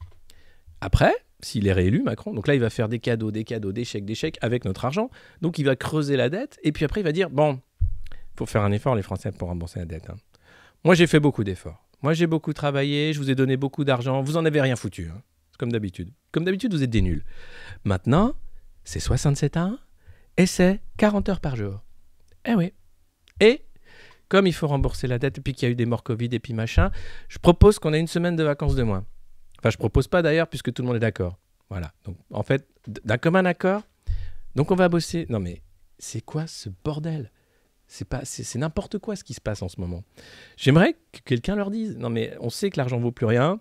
Après, s'il est réélu, Macron, donc là, il va faire des cadeaux, des chèques avec notre argent. Donc, il va creuser la dette, et puis après, il va dire, bon, faut faire un effort, les Français, pour rembourser la dette. Hein. Moi, j'ai fait beaucoup d'efforts. Moi, j'ai beaucoup travaillé, je vous ai donné beaucoup d'argent, vous en avez rien foutu. Hein. Comme d'habitude. Comme d'habitude, vous êtes des nuls. Maintenant, c'est 67 ans et c'est 40 heures par jour. Eh oui. Et comme il faut rembourser la dette et puis qu'il y a eu des morts Covid et puis machin, je propose qu'on ait une semaine de vacances de moins. Enfin, je propose pas d'ailleurs puisque tout le monde est d'accord. Voilà. Donc, en fait, d'un commun accord, donc on va bosser. Non mais, c'est quoi ce bordel ? C'est n'importe quoi ce qui se passe en ce moment. J'aimerais que quelqu'un leur dise. Non mais, on sait que l'argent vaut plus rien.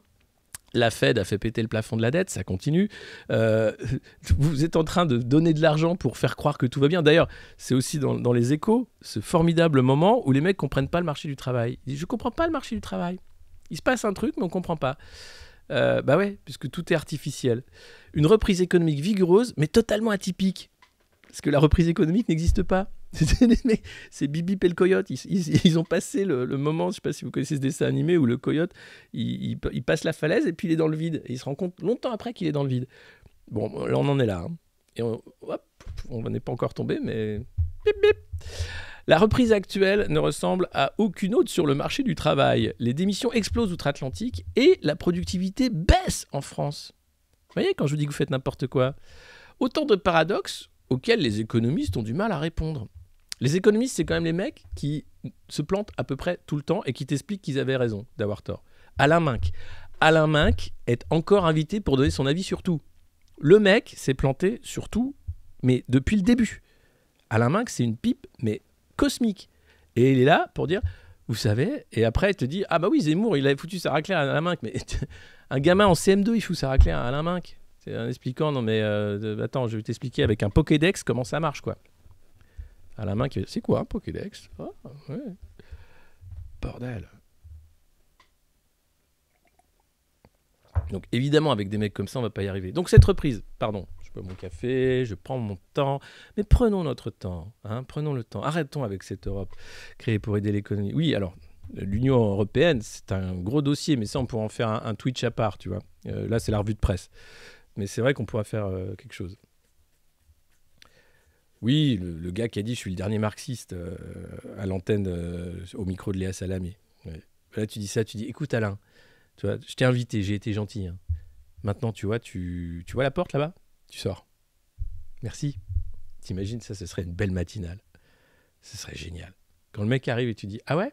La Fed a fait péter le plafond de la dette, ça continue. Vous êtes en train de donner de l'argent pour faire croire que tout va bien. D'ailleurs, c'est aussi dans les Échos, ce formidable moment où les mecs ne comprennent pas le marché du travail. Ils disent, je ne comprends pas le marché du travail. Il se passe un truc, mais on ne comprend pas. Bah ouais, puisque tout est artificiel. Une reprise économique vigoureuse, mais totalement atypique. Parce que la reprise économique n'existe pas. C'est Bibi et le coyote. Ils ont passé le moment, je ne sais pas si vous connaissez ce dessin animé, où le coyote, il passe la falaise et puis il est dans le vide. Et il se rend compte longtemps après qu'il est dans le vide. Bon, là on en est là. Hein. Et on n'est pas encore tombé, mais... Bip, bip. La reprise actuelle ne ressemble à aucune autre sur le marché du travail. Les démissions explosent outre-Atlantique et la productivité baisse en France. Vous voyez, quand je vous dis que vous faites n'importe quoi. Autant de paradoxes auxquels les économistes ont du mal à répondre. Les économistes, c'est quand même les mecs qui se plantent à peu près tout le temps et qui t'expliquent qu'ils avaient raison d'avoir tort. Alain Minc. Alain Minc est encore invité pour donner son avis sur tout. Le mec s'est planté sur tout, mais depuis le début. Alain Minc, c'est une pipe, mais cosmique. Et il est là pour dire, vous savez, et après il te dit, ah bah oui, Zemmour, il avait foutu sa raclée à Alain Minc, mais un gamin en CM2, il fout sa raclée à Alain Minc. C'est en expliquant, non mais attends, je vais t'expliquer avec un Pokédex comment ça marche, quoi. Alain Minc, c'est quoi un Pokédex ? Oh, ouais. Bordel. Donc évidemment, avec des mecs comme ça, on va pas y arriver. Donc cette reprise, pardon, je bois mon café, je prends mon temps, mais prenons notre temps, hein, prenons le temps. Arrêtons avec cette Europe créée pour aider l'économie. Oui, alors, l'Union européenne, c'est un gros dossier, mais ça, on pourrait en faire un Twitch à part, tu vois. Là, c'est la revue de presse. Mais c'est vrai qu'on pourrait faire quelque chose. Oui, le gars qui a dit « je suis le dernier marxiste » à l'antenne au micro de Léa Salamé. Ouais. Là, tu dis ça, tu dis « écoute Alain, tu vois, je t'ai invité, j'ai été gentil. Hein. Maintenant, tu vois la porte là-bas ? Tu sors. Merci. » T'imagines, ça, ce serait une belle matinale. Ce serait génial. Quand le mec arrive et tu dis « ah ouais ?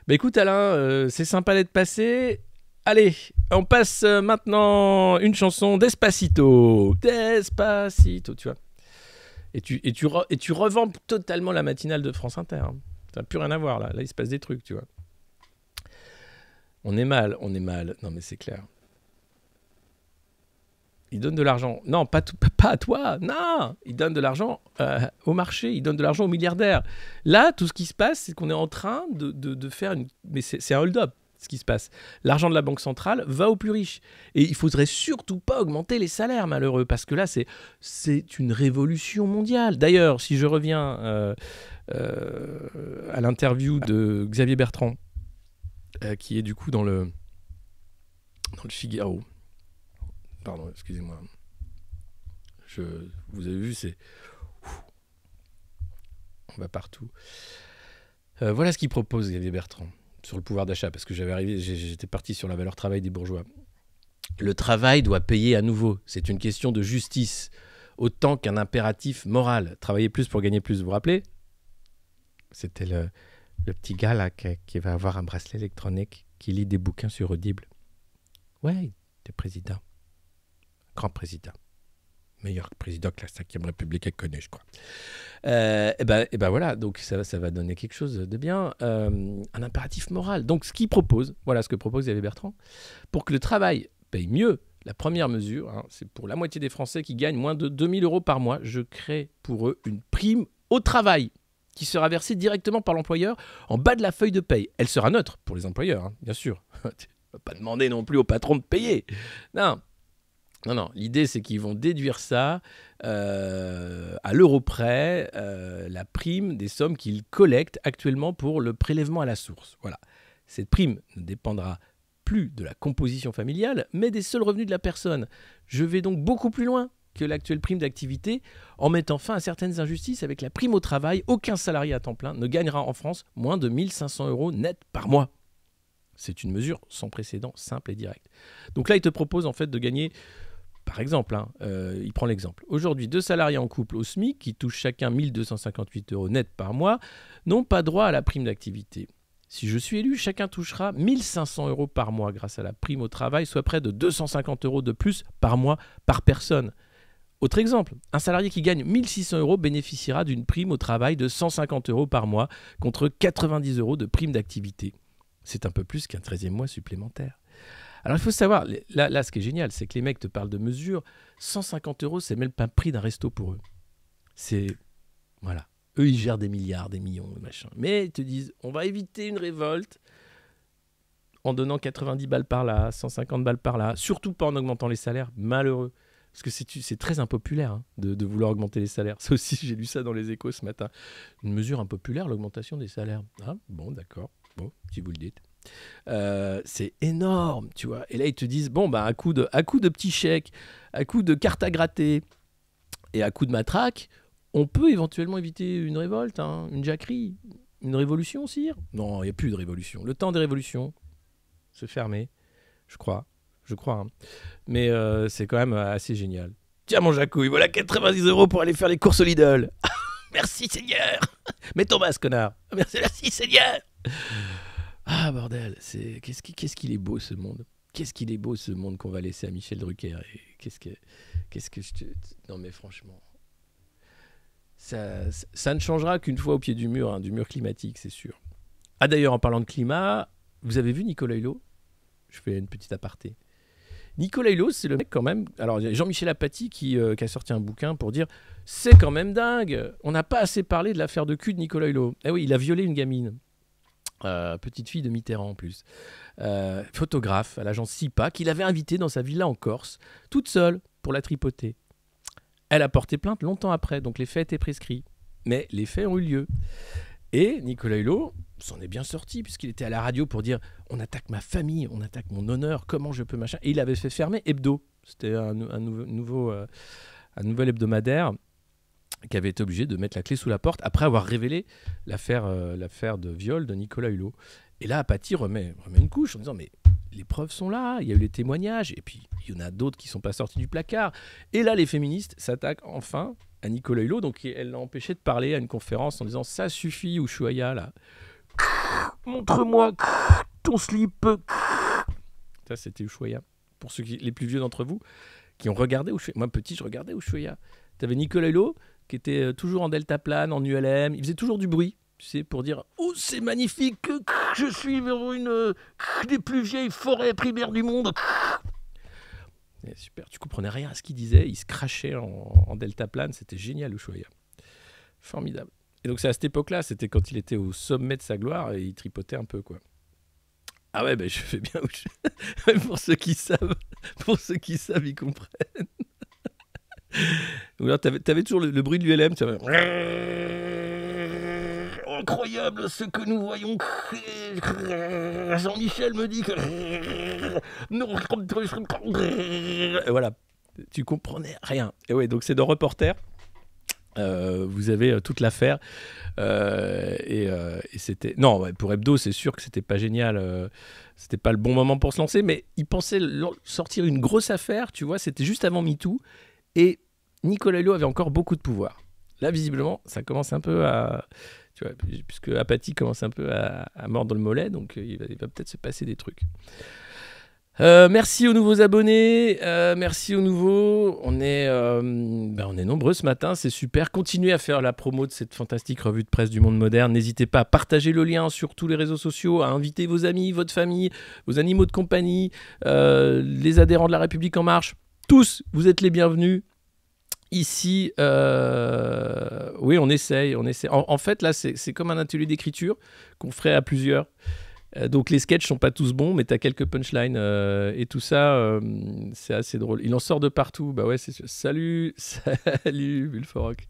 Bah écoute Alain, c'est sympa d'être passé. Allez, on passe maintenant une chanson Despacito. Despacito, tu vois. Et tu revends totalement la matinale de France Inter. Hein. Ça n'a plus rien à voir, là. Là, il se passe des trucs, tu vois. On est mal. Non, mais c'est clair. Il donne de l'argent. Non, pas à toi. Non, il donne de l'argent au marché. Il donne de l'argent aux milliardaires. Là, tout ce qui se passe, c'est qu'on est en train de faire une... Mais c'est un hold-up. Ce qui se passe. L'argent de la Banque centrale va aux plus riches. Et il ne faudrait surtout pas augmenter les salaires, malheureux, parce que là, c'est une révolution mondiale. D'ailleurs, si je reviens à l'interview de Xavier Bertrand, qui est du coup dans le Figaro. Pardon, excusez-moi. Vous avez vu, c'est... On va partout. Voilà ce qu'il propose, Xavier Bertrand. Sur le pouvoir d'achat, parce que j'étais parti sur la valeur travail des bourgeois. Le travail doit payer à nouveau. C'est une question de justice, autant qu'un impératif moral. Travailler plus pour gagner plus, vous vous rappelez ? C'était le petit gars là qui va avoir un bracelet électronique, qui lit des bouquins sur Audible. Ouais, il était président. Grand président. Meilleur président que la 5e République elle connaît, je crois. Et ben voilà, donc ça va donner quelque chose de bien, un impératif moral. Donc ce qu'il propose, voilà ce que propose Xavier Bertrand, pour que le travail paye mieux, La première mesure, hein, c'est pour la moitié des Français qui gagnent moins de 2 000 € par mois. Je crée pour eux une prime au travail qui sera versée directement par l'employeur en bas de la feuille de paye. Elle sera neutre pour les employeurs, hein, bien sûr. Tu ne vas pas demander non plus au patron de payer. Non. L'idée, c'est qu'ils vont déduire ça à l'euro près, la prime des sommes qu'ils collectent actuellement pour le prélèvement à la source. Voilà. Cette prime ne dépendra plus de la composition familiale, mais des seuls revenus de la personne. Je vais donc beaucoup plus loin que l'actuelle prime d'activité en mettant fin à certaines injustices avec la prime au travail. Aucun salarié à temps plein ne gagnera en France moins de 1 500 € net par mois. C'est une mesure sans précédent, simple et directe. Donc là, il te propose en fait de gagner, par exemple, il prend l'exemple. Aujourd'hui, 2 salariés en couple au SMIC qui touchent chacun 1 258 € net par mois n'ont pas droit à la prime d'activité. Si je suis élu, chacun touchera 1 500 € par mois grâce à la prime au travail, soit près de 250 € de plus par mois par personne. Autre exemple, un salarié qui gagne 1 600 € bénéficiera d'une prime au travail de 150 € par mois contre 90 € de prime d'activité. C'est un peu plus qu'un 13e mois supplémentaire. Alors il faut savoir, là ce qui est génial, c'est que les mecs te parlent de mesures, 150 €, c'est même pas le prix d'un resto pour eux. C'est... Voilà. Eux, ils gèrent des milliards, des millions, machin. Mais ils te disent, on va éviter une révolte en donnant 90 balles par là, 150 balles par là, surtout pas en augmentant les salaires, malheureux. Parce que c'est très impopulaire hein, de vouloir augmenter les salaires. Ça aussi, j'ai lu ça dans les Échos ce matin. Une mesure impopulaire, l'augmentation des salaires. Ah, bon, d'accord. Bon, si vous le dites. C'est énorme, tu vois. Et là, ils te disent, bon, bah, à coup de petits chèques, à coup de cartes à gratter et à coup de matraque, on peut éventuellement éviter une révolte, hein, une jacquerie, une révolution, sire. Non, il n'y a plus de révolution. Le temps des révolutions se fermer, je crois. Hein. Mais c'est quand même assez génial. Tiens mon Jacouille, voilà 90 € pour aller faire les courses au Lidl. Merci Seigneur. Mets ton masque, connard. Merci Seigneur. Ah bordel, qu'est-ce qu'il est beau ce monde. Qu'est-ce qu'il est beau ce monde qu'on va laisser à Michel Drucker. Et qu'est-ce que je te... Non mais franchement, ça ne changera qu'une fois au pied du mur climatique, c'est sûr. Ah d'ailleurs, en parlant de climat, vous avez vu Nicolas Hulot ? Je fais une petite aparté. Nicolas Hulot, c'est le mec quand même... Alors, il y a Jean-Michel Apathy qui a sorti un bouquin pour dire « C'est quand même dingue, on n'a pas assez parlé de l'affaire de cul de Nicolas Hulot. » Eh oui, il a violé une gamine. Petite fille de Mitterrand en plus. Photographe à l'agence SIPA qu'il avait invitée dans sa villa en Corse, toute seule, pour la tripoter. Elle a porté plainte longtemps après, donc les faits étaient prescrits. Mais les faits ont eu lieu. Et Nicolas Hulot s'en est bien sorti, puisqu'il était à la radio pour dire « On attaque ma famille, on attaque mon honneur, comment je peux machin ?» Et il avait fait fermer Hebdo. C'était un nouvel hebdomadaire qui avait été obligé de mettre la clé sous la porte après avoir révélé l'affaire de viol de Nicolas Hulot. Et là, Apathy remet une couche en disant « Mais les preuves sont là, il y a eu les témoignages, et puis il y en a d'autres qui ne sont pas sortis du placard. » Et là, les féministes s'attaquent enfin à Nicolas Hulot, donc elle l'a empêché de parler à une conférence en disant « Ça suffit, Ushuaïa, là. Montre-moi ton slip. » Ça, c'était Ushuaïa. Pour les plus vieux d'entre vous qui ont regardé Ushuaïa. Moi, petit, je regardais Ushuaïa. Tu avais Nicolas Hulot qui était toujours en deltaplane, en ULM. Il faisait toujours du bruit, tu sais, pour dire « Oh, c'est magnifique, je suis vers une des plus vieilles forêts primaires du monde. » Super, tu comprenais rien à ce qu'il disait. Il se crachait en deltaplane. C'était génial, Ushuaïa. Formidable. Et donc, c'est à cette époque-là, c'était quand il était au sommet de sa gloire et il tripotait un peu, quoi. Ah ouais, ben je fais bien. Pour ceux qui savent, ils comprennent. Donc là, t'avais toujours le bruit de l'ULM. Incroyable ce que nous voyons. Jean-Michel me dit que... Et voilà, tu comprenais rien. Et ouais, donc c'est dans Reporter. Vous avez toute l'affaire et c'était... Non, ouais, pour Hebdo, c'est sûr que c'était pas génial. C'était pas le bon moment pour se lancer, mais ils pensaient sortir une grosse affaire, tu vois, c'était juste avant MeToo. Et Nicolas Hulot avait encore beaucoup de pouvoir. Là, visiblement, ça commence un peu à... Tu vois, puisque Apathy commence un peu à mordre le mollet, donc il va peut-être se passer des trucs. Merci aux nouveaux abonnés, merci aux nouveaux. On est nombreux ce matin, c'est super. Continuez à faire la promo de cette fantastique revue de presse du monde moderne. N'hésitez pas à partager le lien sur tous les réseaux sociaux, à inviter vos amis, votre famille, vos animaux de compagnie, les adhérents de La République En Marche. Tous, vous êtes les bienvenus. Ici, oui, on essaye. En fait, là, c'est comme un atelier d'écriture qu'on ferait à plusieurs. Donc les sketchs sont pas tous bons, mais t'as quelques punchlines et tout ça, c'est assez drôle. Il en sort de partout. Bah ouais, c'est sûr. Salut, salut, Bulforoc.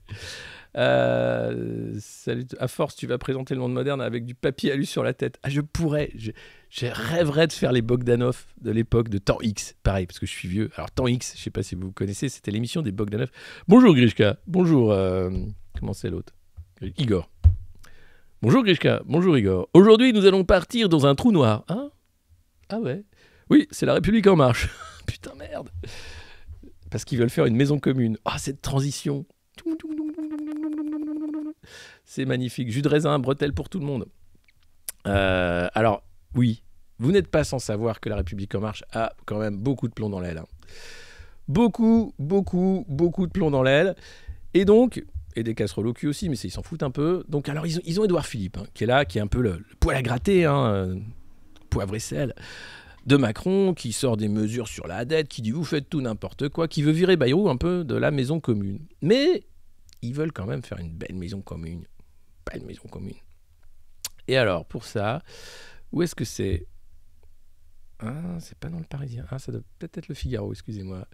Salut. À force, tu vas présenter le monde moderne avec du papier alu sur la tête. Ah, je pourrais. Je rêverais de faire les Bogdanov de l'époque de Temps X. Pareil, parce que je suis vieux. Alors Temps X, je sais pas si vous connaissez, c'était l'émission des Bogdanov. Bonjour Grishka. Bonjour. Comment c'est l'autre? Igor. Bonjour Grishka, bonjour Igor. Aujourd'hui, nous allons partir dans un trou noir. Hein? Ah ouais? Oui, c'est La République En Marche. Putain, merde. Parce qu'ils veulent faire une maison commune. Ah, cette transition. C'est magnifique. Jus de raisin, bretelles pour tout le monde. Alors, oui, vous n'êtes pas sans savoir que La République En Marche a quand même beaucoup de plomb dans l'aile. Hein. Beaucoup de plomb dans l'aile. Et donc... et des casseroles au cul aussi, mais ils s'en foutent un peu. Donc alors ils ont Édouard Philippe, hein, qui est là, qui est un peu le poil à gratter, hein, poivre et sel, de Macron, qui sort des mesures sur la dette, qui dit vous faites tout n'importe quoi, qui veut virer Bayrou un peu de la maison commune. Mais ils veulent quand même faire une belle maison commune. Belle maison commune. Et alors, pour ça, où est-ce que c'est? Ah, c'est pas dans le Parisien. Ah, ça doit peut-être être le Figaro, excusez-moi.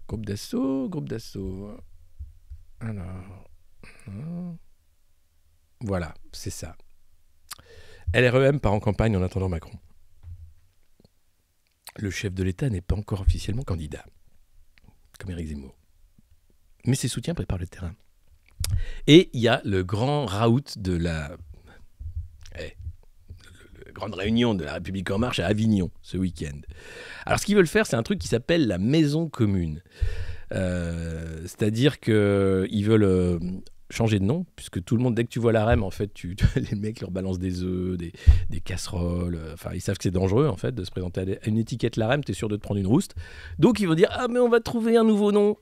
Groupe d'assaut. Alors, voilà, c'est ça. LREM part en campagne en attendant Macron. Le chef de l'État n'est pas encore officiellement candidat, comme Éric Zemmour. Mais ses soutiens préparent le terrain. Et il y a le grand raout de la grande réunion de La République En Marche à Avignon ce week-end. Alors ce qu'ils veulent faire, c'est un truc qui s'appelle la maison commune. C'est-à-dire qu'ils veulent changer de nom, puisque tout le monde, dès que tu vois la REM, en fait, les mecs leur balancent des œufs, des casseroles, enfin, ils savent que c'est dangereux, en fait, de se présenter à une étiquette la REM, t'es sûr de te prendre une rouste. Donc, ils vont dire, ah, mais on va trouver un nouveau nom.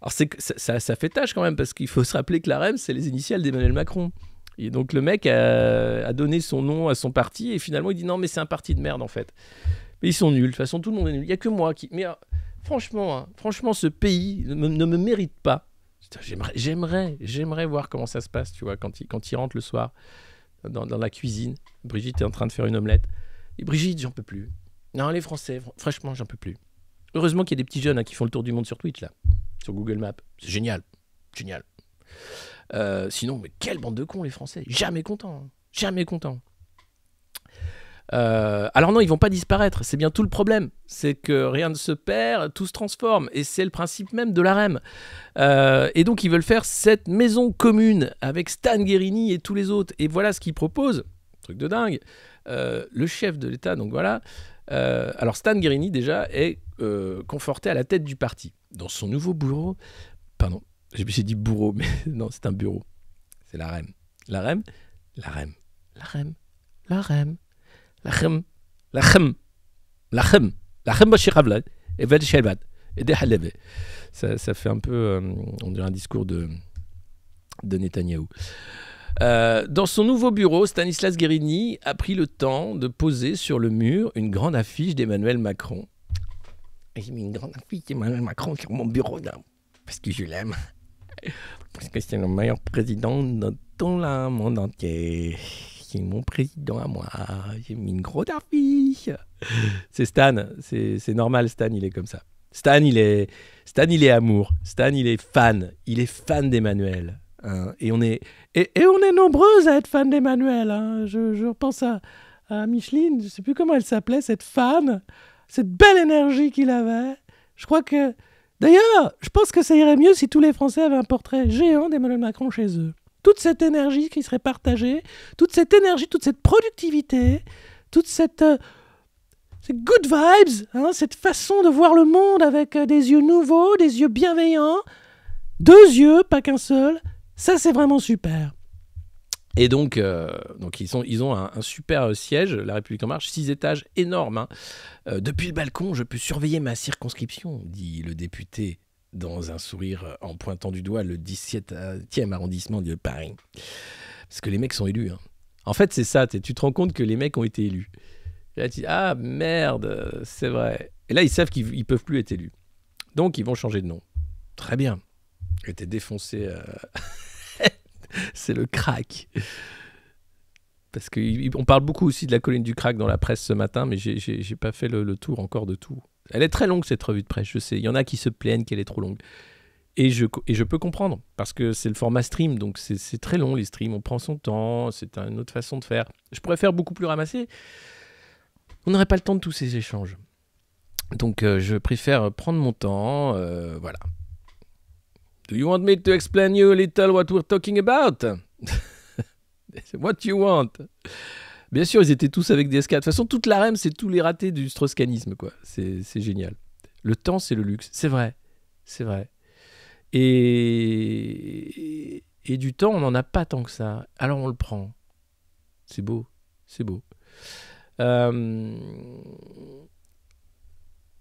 Alors, ça fait tâche quand même, parce qu'il faut se rappeler que la REM, c'est les initiales d'Emmanuel Macron. Et donc, le mec a donné son nom à son parti, et finalement, il dit, non, mais c'est un parti de merde, en fait. Mais ils sont nuls, de toute façon, tout le monde est nul. Il n'y a que moi qui... Mais, franchement, ce pays ne me mérite pas. J'aimerais voir comment ça se passe, tu vois, quand il rentre le soir dans la cuisine. Brigitte est en train de faire une omelette. Et Brigitte, j'en peux plus. Non, les Français, franchement, j'en peux plus. Heureusement qu'il y a des petits jeunes qui font le tour du monde sur Twitch, là, sur Google Maps. C'est génial. Sinon, mais quelle bande de cons, les Français. Jamais contents. Alors non, ils vont pas disparaître, c'est bien tout le problème. C'est que rien ne se perd, tout se transforme. Et c'est le principe même de la REM. Et donc ils veulent faire cette maison commune avec Stan Guerini et tous les autres. Et voilà ce qu'ils proposent. Truc de dingue. Le chef de l'État, donc voilà. Alors Stan Guerini déjà est conforté à la tête du parti. Dans son nouveau bureau... Pardon, j'ai dit bourreau, mais non, c'est un bureau. C'est la REM. La REM. Ça fait un peu, on dirait un discours de Netanyahou. Dans son nouveau bureau, Stanislas Guerini a pris le temps de poser sur le mur une grande affiche d'Emmanuel Macron. J'ai mis une grande affiche d'Emmanuel Macron sur mon bureau, là, parce que je l'aime. Parce que c'est le meilleur président de tout le monde entier. C'est mon président à moi. J'ai mis une grosse affiche. C'est Stan. C'est normal, Stan, il est comme ça. Stan, il est amour. Stan, il est fan. Il est fan d'Emmanuel. Hein. Et on est nombreuses à être fans d'Emmanuel. Hein. Je repense à Micheline. Je ne sais plus comment elle s'appelait, cette fan. Cette belle énergie qu'il avait. Je crois que... D'ailleurs, je pense que ça irait mieux si tous les Français avaient un portrait géant d'Emmanuel Macron chez eux. Toute cette énergie qui serait partagée, toute cette énergie, toute cette productivité, toute cette good vibes, hein, cette façon de voir le monde avec des yeux nouveaux, des yeux bienveillants, 2 yeux, pas qu'un seul, ça c'est vraiment super. Et donc ils ont un super siège, La République En Marche, 6 étages, énorme. Hein. Depuis le balcon, je peux surveiller ma circonscription, dit le député dans un sourire en pointant du doigt le 17e arrondissement de Paris. Parce que les mecs sont élus. Hein. En fait, c'est ça, tu te rends compte que les mecs ont été élus. Et là, tu dis, ah merde, c'est vrai. Et là, ils savent qu'ils ne peuvent plus être élus. Donc, ils vont changer de nom. Très bien. Ils étaient défoncés. C'est le crack. Parce qu'on parle beaucoup aussi de la colline du crack dans la presse ce matin, mais j'ai pas fait le tour encore de tout. Elle est très longue, cette revue de presse, je sais. Il y en a qui se plaignent qu'elle est trop longue. Et je peux comprendre, parce que c'est le format stream, donc c'est très long les streams, on prend son temps, c'est une autre façon de faire. Je pourrais faire beaucoup plus ramassé. On n'aurait pas le temps de tous ces échanges. Donc je préfère prendre mon temps, voilà. Do you want me to explain you a little what we're talking about? What you want? Bien sûr, ils étaient tous avec des S4. De toute façon, toute la REM, c'est tous les ratés du strauss-canisme, quoi. C'est génial. Le temps, c'est le luxe. C'est vrai. C'est vrai. Et du temps, on n'en a pas tant que ça. Alors on le prend. C'est beau. C'est beau.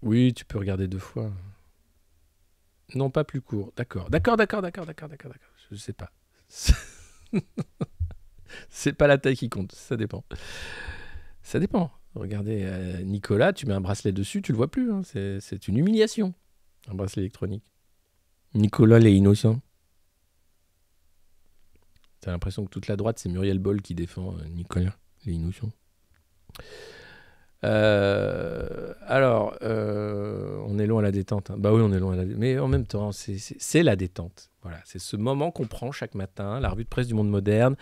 Oui, tu peux regarder 2 fois. Non, pas plus court. D'accord. Je sais pas. C'est pas la taille qui compte. Ça dépend. Ça dépend. Regardez, Nicolas, tu mets un bracelet dessus, tu le vois plus. Hein. C'est une humiliation. Un bracelet électronique. Nicolas, les innocents. T'as l'impression que toute la droite, c'est Muriel Boll qui défend Nicolas, les innocents. Alors, on est loin à la détente. Hein. Bah oui, on est loin à la détente. Mais en même temps, c'est la détente. Voilà, c'est ce moment qu'on prend chaque matin, la revue de presse du monde moderne.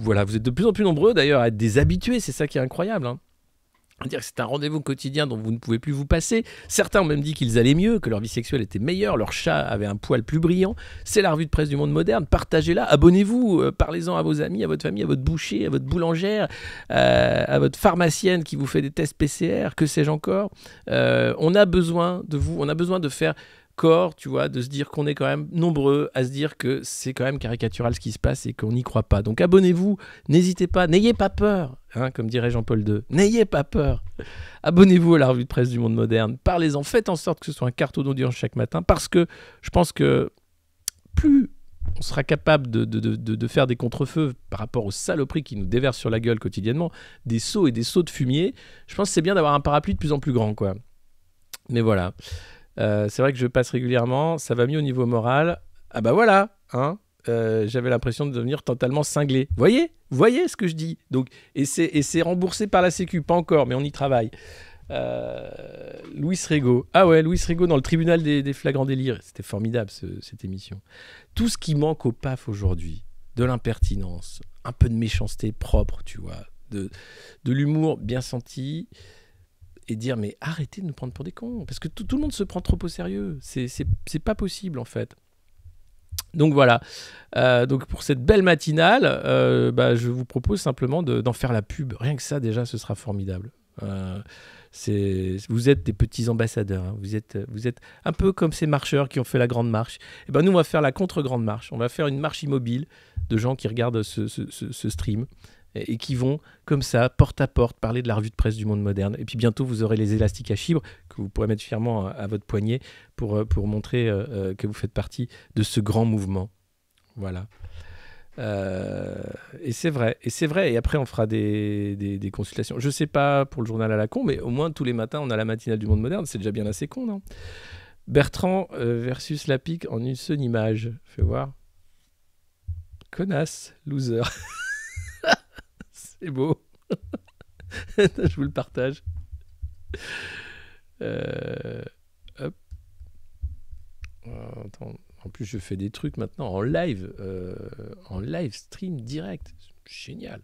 Voilà, vous êtes de plus en plus nombreux d'ailleurs à être des habitués, c'est ça qui est incroyable. Hein. Dire que c'est un rendez-vous quotidien dont vous ne pouvez plus vous passer. Certains ont même dit qu'ils allaient mieux, que leur vie sexuelle était meilleure, leur chat avait un poil plus brillant. C'est la revue de presse du monde moderne. Partagez-la, abonnez-vous, parlez-en à vos amis, à votre famille, à votre boucher, à votre boulangère, à votre pharmacienne qui vous fait des tests PCR, que sais-je encore. On a besoin de vous, on a besoin de faire corps, tu vois, de se dire qu'on est quand même nombreux à se dire que c'est quand même caricatural ce qui se passe et qu'on n'y croit pas. Donc abonnez-vous, n'hésitez pas, n'ayez pas peur, hein, comme dirait Jean-Paul II, n'ayez pas peur. Abonnez-vous à la revue de presse du monde moderne, parlez-en, faites en sorte que ce soit un carton d'audience chaque matin, parce que je pense que plus on sera capable de faire des contrefeux par rapport aux saloperies qui nous déversent sur la gueule quotidiennement, des seaux et des seaux de fumier, je pense que c'est bien d'avoir un parapluie de plus en plus grand, quoi. Mais voilà. C'est vrai que je passe régulièrement, ça va mieux au niveau moral. Ah bah voilà, hein, j'avais l'impression de devenir totalement cinglé. Voyez ce que je dis. Donc, et c'est remboursé par la Sécu, pas encore, mais on y travaille. Louis Rego. Ah ouais, Louis Rego dans le tribunal des flagrants délires. C'était formidable cette émission. Tout ce qui manque au PAF aujourd'hui, de l'impertinence, un peu de méchanceté propre, tu vois, de l'humour bien senti. Et dire, mais arrêtez de nous prendre pour des cons. Parce que tout le monde se prend trop au sérieux. C'est pas possible, en fait. Donc voilà. Donc pour cette belle matinale, je vous propose simplement d'en faire la pub. Rien que ça, déjà, ce sera formidable. Vous êtes des petits ambassadeurs. Hein. Vous êtes un peu comme ces marcheurs qui ont fait la grande marche. Et ben nous, on va faire la contre-grande marche. On va faire une marche immobile de gens qui regardent ce stream. Et qui vont, comme ça, porte à porte, parler de la revue de presse du monde moderne. Et puis bientôt, vous aurez les élastiques à chibre que vous pourrez mettre fièrement à votre poignet pour montrer que vous faites partie de ce grand mouvement. Voilà. Et c'est vrai. Et après, on fera des consultations. Je ne sais pas pour le journal à la con, mais au moins, tous les matins, on a la matinale du monde moderne. C'est déjà bien assez con, non? Bertrand versus Lapic en une seule image. Fais voir. Connasse, loser. C'est beau. Je vous le partage. Hop. Attends. En plus, je fais des trucs maintenant en live stream direct. Génial.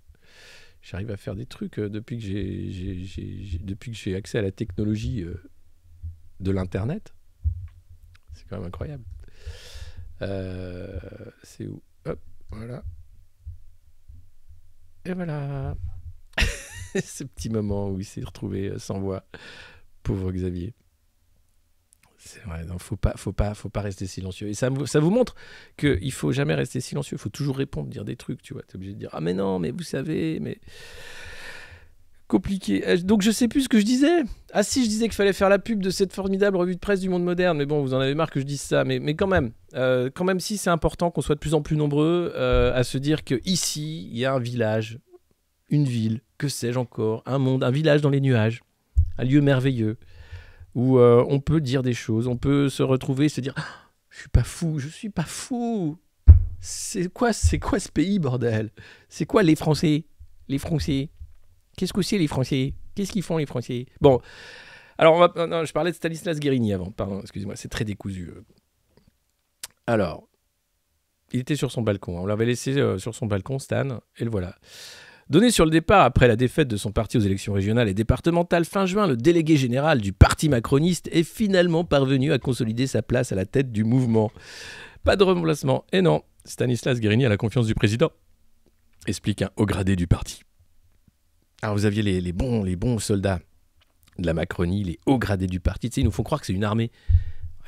J'arrive à faire des trucs depuis que j'ai accès à la technologie de l'internet. C'est quand même incroyable. C'est où? Hop, voilà. Et voilà. Ce petit moment où il s'est retrouvé sans voix. Pauvre Xavier. C'est vrai, non, faut pas rester silencieux. Et ça vous montre qu'il faut jamais rester silencieux. Il faut toujours répondre, dire des trucs, tu vois. T'es obligé de dire ah mais non, mais vous savez, mais compliqué. Donc je sais plus ce que je disais. Ah si, je disais qu'il fallait faire la pub de cette formidable revue de presse du monde moderne. Mais bon, vous en avez marre que je dise ça. Mais quand même si c'est important qu'on soit de plus en plus nombreux à se dire que ici il y a un village, une ville, que sais-je encore, un monde, un village dans les nuages, un lieu merveilleux. Où on peut dire des choses, on peut se retrouver et se dire ah, je suis pas fou. C'est quoi ce pays, bordel? C'est quoi les Français? Les Français? Qu'est-ce que c'est les Français? Qu'est-ce qu'ils font les Français? Bon, alors non, je parlais de Stanislas Guérini avant, pardon, excusez-moi, c'est très décousu. Alors, il était sur son balcon, on l'avait laissé sur son balcon, Stan, et le voilà. Donné sur le départ après la défaite de son parti aux élections régionales et départementales fin juin, le délégué général du parti macroniste est finalement parvenu à consolider sa place à la tête du mouvement. Pas de remplacement. Et non, Stanislas Guérini a la confiance du président, explique un haut gradé du parti. Alors vous aviez les bons soldats de la Macronie, les hauts gradés du parti. Tu sais, ils nous font croire que c'est une armée.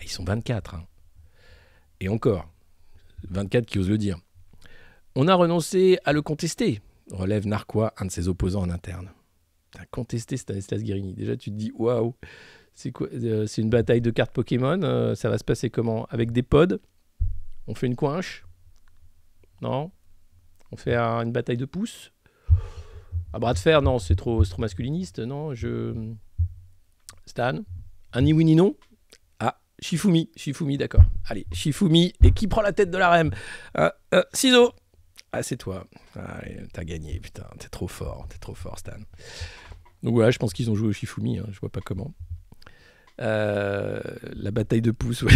Ils sont 24. Hein. Et encore, 24 qui osent le dire. On a renoncé à le contester, relève Narquois, un de ses opposants en interne. T'as contesté Stanislas Guérini. Déjà, tu te dis, waouh, c'est quoi c'est une bataille de cartes Pokémon. Ça va se passer comment? Avec des pods? On fait une coinche? Non? On fait une bataille de pouces? À bras de fer? Non, c'est trop masculiniste. Non, Stan? Un ni oui ni non? Ah, Shifumi, d'accord. Allez, Shifumi. Et qui prend la tête de la REM? Ciseaux. Ah, c'est toi. Allez, t'as gagné, putain. T'es trop fort, Stan. Donc voilà, je pense qu'ils ont joué au Shifumi. Hein, je vois pas comment. La bataille de pouces, ouais.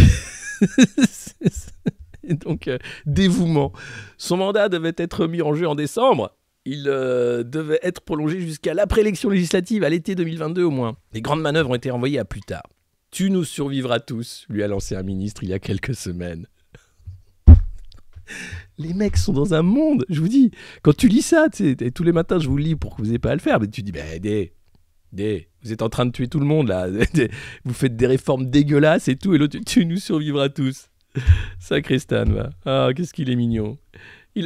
Et donc, dévouement. Son mandat devait être mis en jeu en décembre. Il devait être prolongé jusqu'à l'après-élection législative, à l'été 2022 au moins. Les grandes manœuvres ont été renvoyées à plus tard. Tu nous survivras tous, lui a lancé un ministre il y a quelques semaines. Les mecs sont dans un monde, je vous dis. Quand tu lis ça, tous les matins je vous le lis pour que vous n'ayez pas à le faire, mais tu dis, vous êtes en train de tuer tout le monde là, vous faites des réformes dégueulasses et tout, et l'autre, tu nous survivras tous. Sacré Stan, va. Ah, qu'est-ce qu'il est mignon.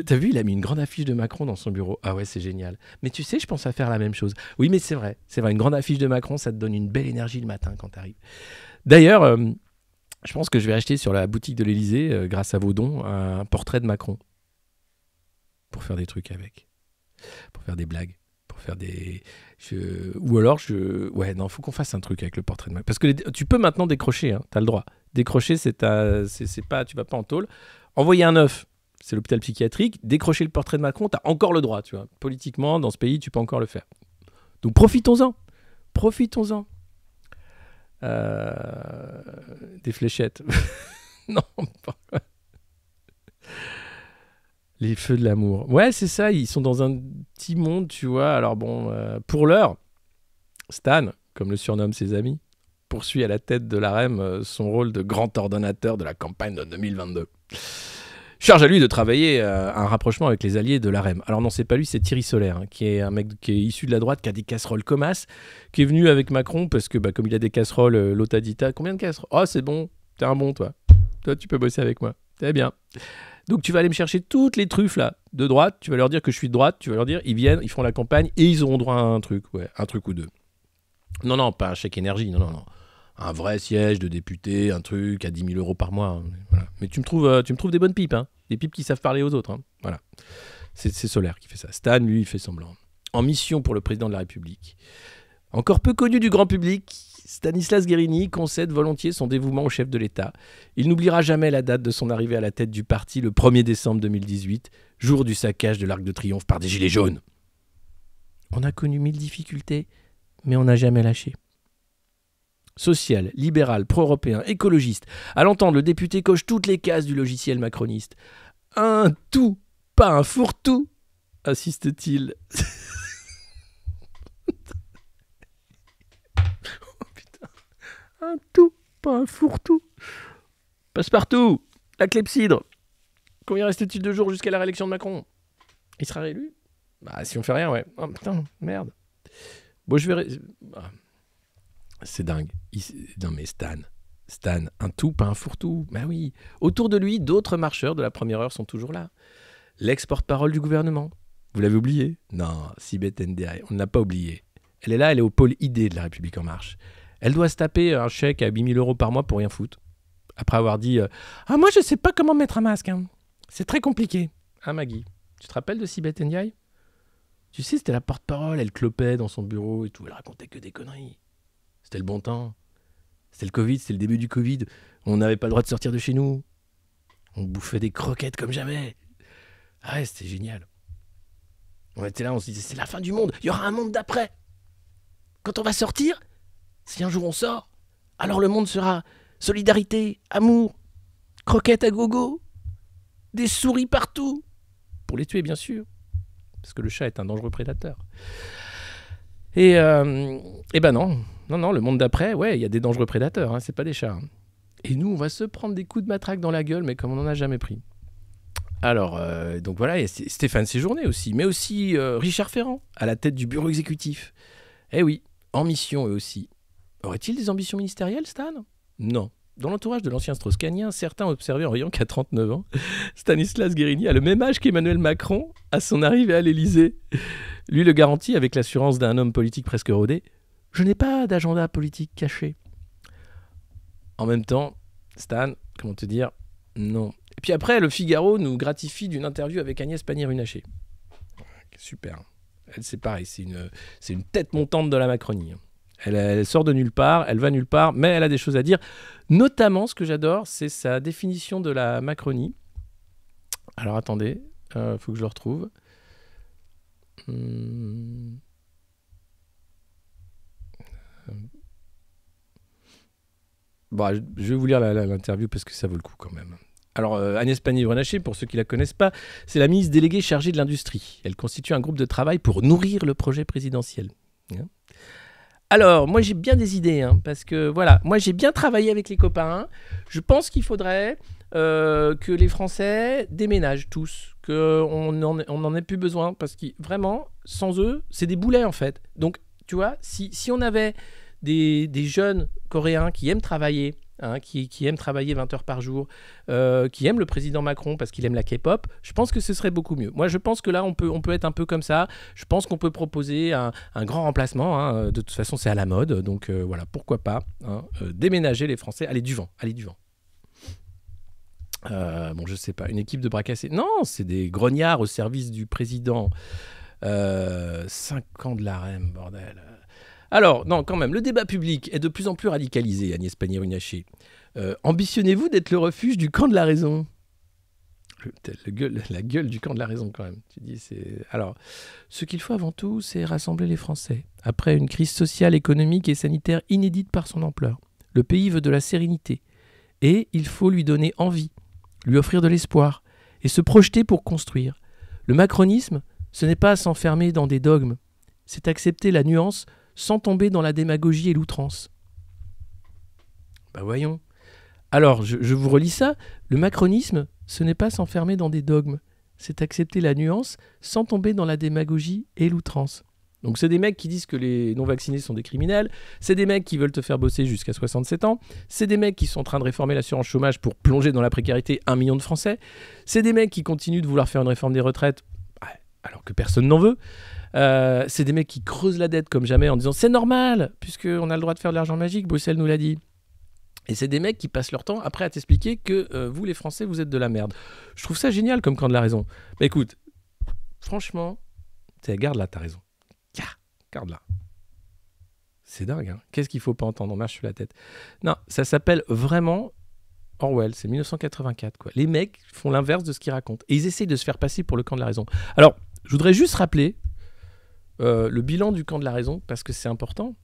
T'as vu, il a mis une grande affiche de Macron dans son bureau. Ah ouais, c'est génial. Mais tu sais, je pense à faire la même chose. Oui, mais c'est vrai, une grande affiche de Macron, ça te donne une belle énergie le matin quand t'arrives. D'ailleurs, je pense que je vais acheter sur la boutique de l'Elysée, grâce à vos dons, un portrait de Macron. Pour faire des trucs avec. Pour faire des blagues. Pour faire des... Ou alors, ouais, non, faut qu'on fasse un truc avec le portrait de Macron. Parce que tu peux maintenant décrocher, hein, t'as le droit. Décrocher, c'est pas... Tu vas pas en tôle. Envoyer un œuf, c'est l'hôpital psychiatrique. Décrocher le portrait de Macron, t'as encore le droit, tu vois. Politiquement, dans ce pays, tu peux encore le faire. Donc profitons-en. Des fléchettes. Non, pas... Les feux de l'amour. Ouais, c'est ça, ils sont dans un petit monde, tu vois. Alors bon, pour l'heure, Stan, comme le surnomment ses amis, poursuit à la tête de l'AREM son rôle de grand ordonnateur de la campagne de 2022. Charge à lui de travailler à un rapprochement avec les alliés de l'AREM. Alors non, c'est pas lui, c'est Thierry Solaire, hein, qui est un mec qui est issu de la droite, qui a des casseroles comasses, qui est venu avec Macron parce que comme il a des casseroles, l'autre a dit, t'as combien de casseroles? Oh, c'est bon, t'es un bon, toi. Toi, tu peux bosser avec moi. C'est bien. Donc tu vas aller me chercher toutes les truffes là, de droite, tu vas leur dire que je suis de droite, tu vas leur dire, ils viennent, ils font la campagne et ils auront droit à un truc, ouais, un truc ou deux. Non, pas un chèque énergie, non. Un vrai siège de député, un truc à 10 000 € par mois. Hein, voilà. Mais tu me trouves des bonnes pipes, hein, des pipes qui savent parler aux autres. Hein, voilà. C'est Solaire qui fait ça. Stan, lui, il fait semblant. En mission pour le président de la République. Encore peu connu du grand public, Stanislas Guérini concède volontiers son dévouement au chef de l'État. Il n'oubliera jamais la date de son arrivée à la tête du parti le 1er décembre 2018, jour du saccage de l'Arc de Triomphe par des gilets jaunes. On a connu 1000 difficultés, mais on n'a jamais lâché. Social, libéral, pro-européen, écologiste. À l'entendre, le député coche toutes les cases du logiciel macroniste. Un tout, pas un fourre-tout, insiste-t-il. Un tout, pas un fourre-tout. Passe-partout, la clepsydre. Combien reste-t-il de jours jusqu'à la réélection de Macron? Il sera réélu? Bah, si on fait rien, ouais. Oh putain, merde. Bon, je verrai. Ah. C'est dingue. Non, mais Stan, Stan, un tout, pas un fourre-tout. Ben oui. Autour de lui, d'autres marcheurs de la première heure sont toujours là. L'ex-porte-parole du gouvernement. Vous l'avez oublié? Non, Sibeth Ndiaye, on ne l'a pas oublié. Elle est là, elle est au pôle ID de La République En Marche. Elle doit se taper un chèque à 8 000 € par mois pour rien foutre. Après avoir dit ah, moi je sais pas comment mettre un masque. Hein. C'est très compliqué. Hein, Maggie? Tu te rappelles de Sibeth Ndiaye? Tu sais, c'était la porte-parole, elle clopait dans son bureau et tout. Elle racontait que des conneries. C'était le bon temps. C'était le Covid, c'était le début du Covid. On n'avait pas le droit de sortir de chez nous. On bouffait des croquettes comme jamais. Ah ouais, c'était génial. On était là, on se disait, c'est la fin du monde. Il y aura un monde d'après. Quand on va sortir, si un jour on sort, alors le monde sera solidarité, amour, croquettes à gogo, des souris partout. Pour les tuer, bien sûr. Parce que le chat est un dangereux prédateur. Et ben non. Non, le monde d'après, ouais, il y a des dangereux prédateurs, hein, c'est pas des chats. Hein. Et nous, on va se prendre des coups de matraque dans la gueule, mais comme on n'en a jamais pris. Alors, donc voilà, il y a Stéphane Séjourné aussi, mais aussi Richard Ferrand, à la tête du bureau exécutif. Eh oui, en mission eux aussi. Aurait-il des ambitions ministérielles, Stan? Non. Dans l'entourage de l'ancien Strauss-Kahnien, certains observaient en riant qu'à 39 ans, Stanislas Guérini a le même âge qu'Emmanuel Macron à son arrivée à l'Élysée. Lui le garantit avec l'assurance d'un homme politique presque rodé. Je n'ai pas d'agenda politique caché. En même temps, Stan, comment te dire, non. Et puis après, le Figaro nous gratifie d'une interview avec Agnès Pannier-Runacher. Super. Elle, c'est pareil, c'est une tête montante de la Macronie. Elle sort de nulle part, elle va nulle part, mais elle a des choses à dire. Notamment, ce que j'adore, c'est sa définition de la Macronie. Alors attendez, faut que je le retrouve. Bon, je vais vous lire l'interview parce que ça vaut le coup quand même. Alors, Agnès Pannier-Runacher, pour ceux qui ne la connaissent pas, c'est la ministre déléguée chargée de l'industrie. Elle constitue un groupe de travail pour nourrir le projet présidentiel. Alors, moi j'ai bien des idées, hein, parce que voilà, moi j'ai bien travaillé avec les copains. Je pense qu'il faudrait que les Français déménagent tous, qu'on n'en ait plus besoin, parce que vraiment, sans eux, c'est des boulets en fait. Donc, tu vois, si on avait des jeunes Coréens qui aiment travailler, hein, qui aiment travailler 20 heures par jour, qui aiment le président Macron parce qu'il aime la K-pop, je pense que ce serait beaucoup mieux. Moi, je pense que là, on peut être un peu comme ça. Je pense qu'on peut proposer un grand remplacement. Hein. De toute façon, c'est à la mode. Donc voilà, pourquoi pas hein, déménager les Français. Allez, du vent. Bon, je sais pas, une équipe de bras cassés. Non, c'est des grognards au service du président. 5 ans de la REM, bordel. Alors, non, quand même, le débat public est de plus en plus radicalisé, Agnès Pannier-Runacher. Ambitionnez-vous d'être le refuge du camp de la raison? La gueule du camp de la raison, quand même. Tu dis, alors, ce qu'il faut avant tout, c'est rassembler les Français. Après une crise sociale, économique et sanitaire inédite par son ampleur, le pays veut de la sérénité. Et il faut lui donner envie, lui offrir de l'espoir et se projeter pour construire. Le macronisme, ce n'est pas s'enfermer dans des dogmes, c'est accepter la nuance sans tomber dans la démagogie et l'outrance. Ben voyons. Alors, je vous relis ça. Le macronisme, ce n'est pas s'enfermer dans des dogmes, c'est accepter la nuance sans tomber dans la démagogie et l'outrance. Donc c'est des mecs qui disent que les non-vaccinés sont des criminels, c'est des mecs qui veulent te faire bosser jusqu'à 67 ans, c'est des mecs qui sont en train de réformer l'assurance chômage pour plonger dans la précarité 1 million de Français, c'est des mecs qui continuent de vouloir faire une réforme des retraites alors que personne n'en veut. C'est des mecs qui creusent la dette comme jamais en disant c'est normal, puisqu'on a le droit de faire de l'argent magique, Bruxelles nous l'a dit. Et c'est des mecs qui passent leur temps après à t'expliquer que vous les Français vous êtes de la merde. Je trouve ça génial comme camp de la raison. Mais écoute, franchement, garde-la ta raison. Garde-la. C'est dingue, hein. Qu'est-ce qu'il faut pas entendre? On marche sur la tête. Non, ça s'appelle vraiment Orwell, c'est 1984, quoi. Les mecs font l'inverse de ce qu'ils racontent. Et ils essayent de se faire passer pour le camp de la raison. Alors, je voudrais juste rappeler le bilan du camp de la raison, parce que c'est important.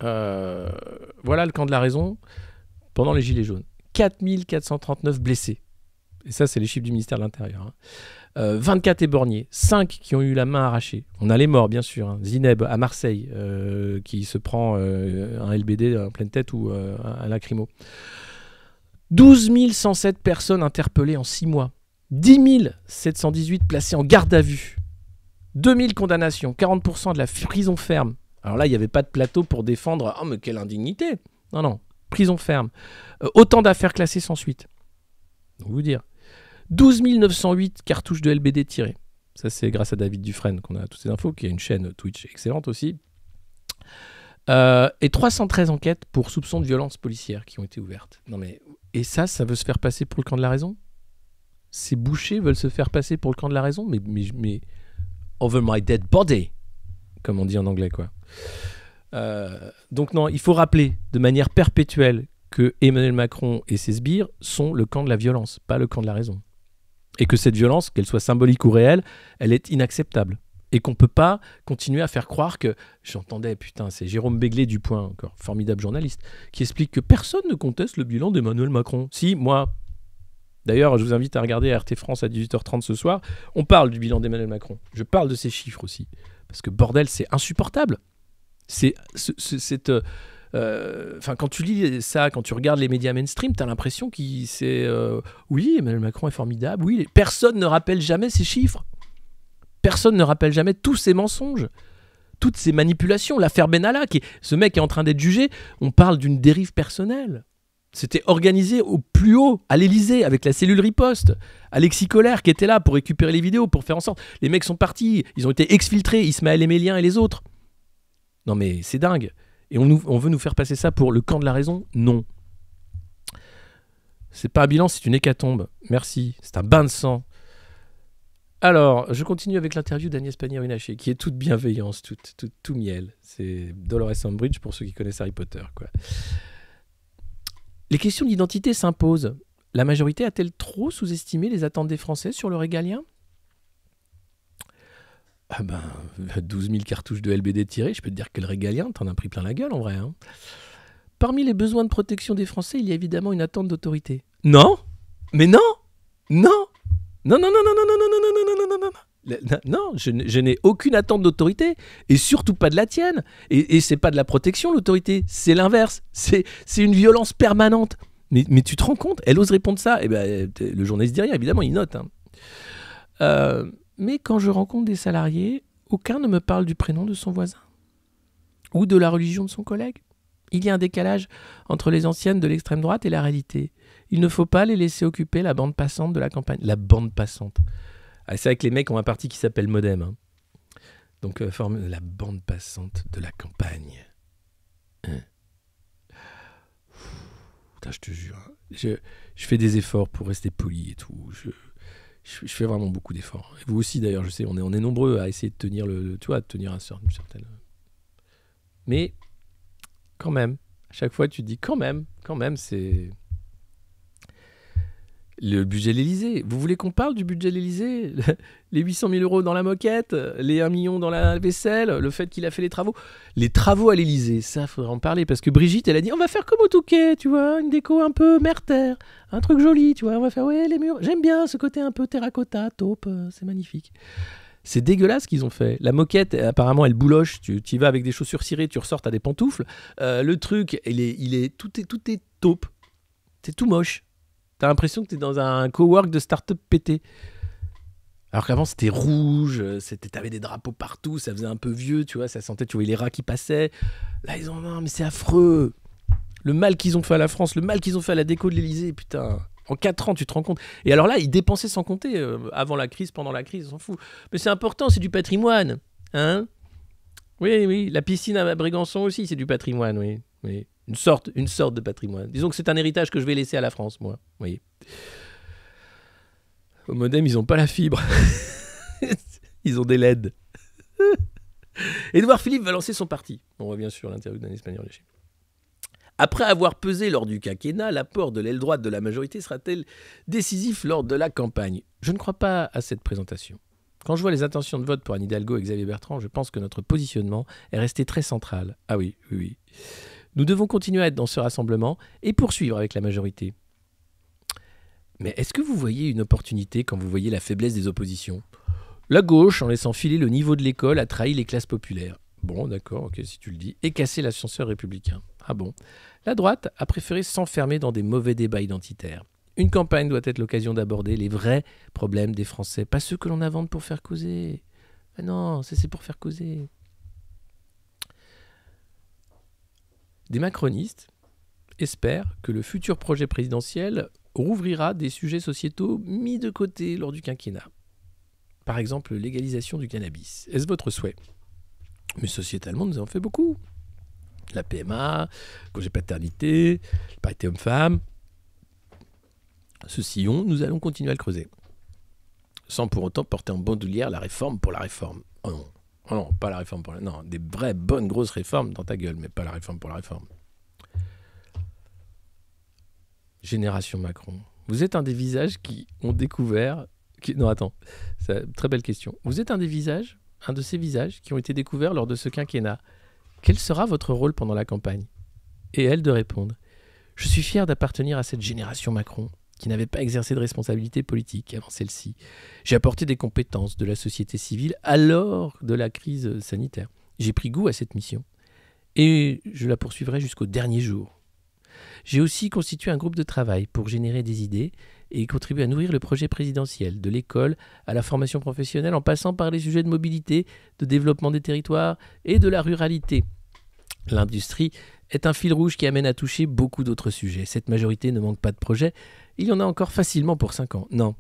Voilà le camp de la raison pendant les Gilets jaunes. 4439 blessés. Et ça, c'est les chiffres du ministère de l'Intérieur. Hein. 24 éborgnés, 5 qui ont eu la main arrachée. On a les morts, bien sûr. Hein. Zineb, à Marseille, qui se prend un LBD en pleine tête ou un lacrymo. 12 107 personnes interpellées en 6 mois. 10 718 placées en garde à vue. 2000 condamnations, 40% de la prison ferme. Alors là, il n'y avait pas de plateau pour défendre « Ah, mais quelle indignité !» Non, prison ferme. Autant d'affaires classées sans suite. Donc vous dire. 12 908 cartouches de LBD tirées. Ça, c'est grâce à David Dufresne qu'on a toutes ces infos, qui a une chaîne Twitch excellente aussi. Et 313 enquêtes pour soupçons de violence policière qui ont été ouvertes. Non mais, et ça veut se faire passer pour le camp de la raison? Ces bouchers veulent se faire passer pour le camp de la raison? Mais over my dead body, comme on dit en anglais, quoi. Donc non, il faut rappeler de manière perpétuelle que Emmanuel Macron et ses sbires sont le camp de la violence, pas le camp de la raison. Et que cette violence, qu'elle soit symbolique ou réelle, elle est inacceptable. Et qu'on ne peut pas continuer à faire croire que... J'entendais, putain, c'est Jérôme Béglé du Point, encore formidable journaliste, qui explique que personne ne conteste le bilan d'Emmanuel Macron. Si, moi. D'ailleurs, je vous invite à regarder RT France à 18h30 ce soir. On parle du bilan d'Emmanuel Macron. Je parle de ces chiffres aussi. Parce que bordel, c'est insupportable. Quand tu lis ça, quand tu regardes les médias mainstream, tu as l'impression que c'est... oui, Emmanuel Macron est formidable. Oui, personne ne rappelle jamais ces chiffres. Personne ne rappelle jamais tous ces mensonges, toutes ces manipulations. L'affaire Benalla, ce mec est en train d'être jugé, on parle d'une dérive personnelle. C'était organisé au plus haut, à l'Élysée, avec la cellule riposte. Alexis Collère qui était là pour récupérer les vidéos, pour faire en sorte... Les mecs sont partis, ils ont été exfiltrés, Ismaël Émélien et les autres. Non mais c'est dingue. Et on veut nous faire passer ça pour le camp de la raison? Non. C'est pas un bilan, c'est une hécatombe. Merci, c'est un bain de sang. Alors, je continue avec l'interview d'Agnès Pannier-Runacher, qui est toute bienveillance, tout miel. C'est Dolores Umbridge pour ceux qui connaissent Harry Potter, quoi. Les questions d'identité s'imposent. La majorité a-t-elle trop sous-estimé les attentes des Français sur le régalien? 12 000 cartouches de LBD tirées, je peux te dire que le régalien, t'en as pris plein la gueule en vrai. Hein. Parmi les besoins de protection des Français, il y a évidemment une attente d'autorité. Non? Mais non! Non! Non, non, non, non, non, non, non, non, non, non, non, non, non. Non, je n'ai aucune attente d'autorité, et surtout pas de la tienne. Et c'est pas de la protection, l'autorité, c'est l'inverse. C'est une violence permanente. Mais tu te rends compte? Elle ose répondre ça? Eh ben, le journaliste dit rien, évidemment, il note. Hein. Mais quand je rencontre des salariés, aucun ne me parle du prénom de son voisin ou de la religion de son collègue. Il y a un décalage entre les anciennes de l'extrême droite et la réalité. Il ne faut pas les laisser occuper la bande passante de la campagne. La bande passante. Ah, c'est vrai que les mecs ont un parti qui s'appelle Modem. Hein. Donc, la bande passante de la campagne. Hein. Putain, je te jure. Je fais des efforts pour rester poli et tout. Je fais vraiment beaucoup d'efforts. Et vous aussi, d'ailleurs, je sais, on est nombreux à essayer de tenir tenir une certaine... Mais, quand même, à chaque fois, tu te dis, quand même, c'est... Le budget de l'Élysée. Vous voulez qu'on parle du budget de l'Élysée? Les 800 000 € dans la moquette, les 1 million dans la vaisselle, le fait qu'il a fait les travaux. Les travaux à l'Élysée, ça, il faudrait en parler. Parce que Brigitte, elle a dit, on va faire comme au Touquet, tu vois, une déco un peu mère-terre, un truc joli, tu vois, on va faire, ouais, les murs. J'aime bien ce côté un peu terracotta, taupe, c'est magnifique. C'est dégueulasse ce qu'ils ont fait. La moquette, apparemment, elle bouloche. Tu y vas avec des chaussures cirées, tu ressors, t'as des pantoufles. Le truc, tout est taupe. C'est tout moche. T'as l'impression que t'es dans un cowork de start-up pété. Alors qu'avant, c'était rouge, t'avais des drapeaux partout, ça faisait un peu vieux, tu vois, ça sentait, tu voyais les rats qui passaient. Là, ils ont... Non, mais c'est affreux. Le mal qu'ils ont fait à la France, le mal qu'ils ont fait à la déco de l'Élysée, putain. En 4 ans, tu te rends compte. Et alors là, ils dépensaient sans compter. Avant la crise, pendant la crise, on s'en fout. Mais c'est important, c'est du patrimoine. Hein? Oui, la piscine à Brégançon aussi, c'est du patrimoine, oui. Une sorte de patrimoine. Disons que c'est un héritage que je vais laisser à la France, moi. Oui. Au Modem, ils n'ont pas la fibre. Ils ont des LED. Édouard Philippe va lancer son parti. On revient sur l'interview d'Agnès Pannier-Runacher. Après avoir pesé lors du quinquennat, l'apport de l'aile droite de la majorité sera-t-elle décisif lors de la campagne? Je ne crois pas à cette présentation. Quand je vois les intentions de vote pour Anne Hidalgo et Xavier Bertrand, je pense que notre positionnement est resté très central. Ah oui. Nous devons continuer à être dans ce rassemblement et poursuivre avec la majorité. Mais est-ce que vous voyez une opportunité quand vous voyez la faiblesse des oppositions? La gauche, en laissant filer le niveau de l'école, a trahi les classes populaires. Bon, d'accord, ok, si tu le dis. Et cassé l'ascenseur républicain. Ah bon? La droite a préféré s'enfermer dans des mauvais débats identitaires. Une campagne doit être l'occasion d'aborder les vrais problèmes des Français, pas ceux que l'on invente pour faire causer. Mais non, c'est pour faire causer. Des macronistes, espère que le futur projet présidentiel rouvrira des sujets sociétaux mis de côté lors du quinquennat. Par exemple, légalisation du cannabis. Est-ce votre souhait? Mais sociétalement, nous avons fait beaucoup. La PMA, congé paternité, parité homme-femme. Ce sillon, nous allons continuer à le creuser. Sans pour autant porter en bandoulière la réforme pour la réforme. Oh non, oh non, pas la réforme pour la... Non, des vraies bonnes grosses réformes dans ta gueule, mais pas la réforme pour la réforme. Génération Macron. Vous êtes un des visages qui ont découvert... Non, attends, très belle question. Vous êtes un de ces visages qui ont été découverts lors de ce quinquennat. Quel sera votre rôle pendant la campagne? Et elle de répondre. Je suis fier d'appartenir à cette génération Macron, qui n'avait pas exercé de responsabilité politique avant celle-ci. J'ai apporté des compétences de la société civile alors de la crise sanitaire. J'ai pris goût à cette mission. Et je la poursuivrai jusqu'au dernier jour. J'ai aussi constitué un groupe de travail pour générer des idées et contribuer à nourrir le projet présidentiel, de l'école à la formation professionnelle, en passant par les sujets de mobilité, de développement des territoires et de la ruralité. L'industrie est un fil rouge qui amène à toucher beaucoup d'autres sujets. Cette majorité ne manque pas de projets. Il y en a encore facilement pour 5 ans. Non,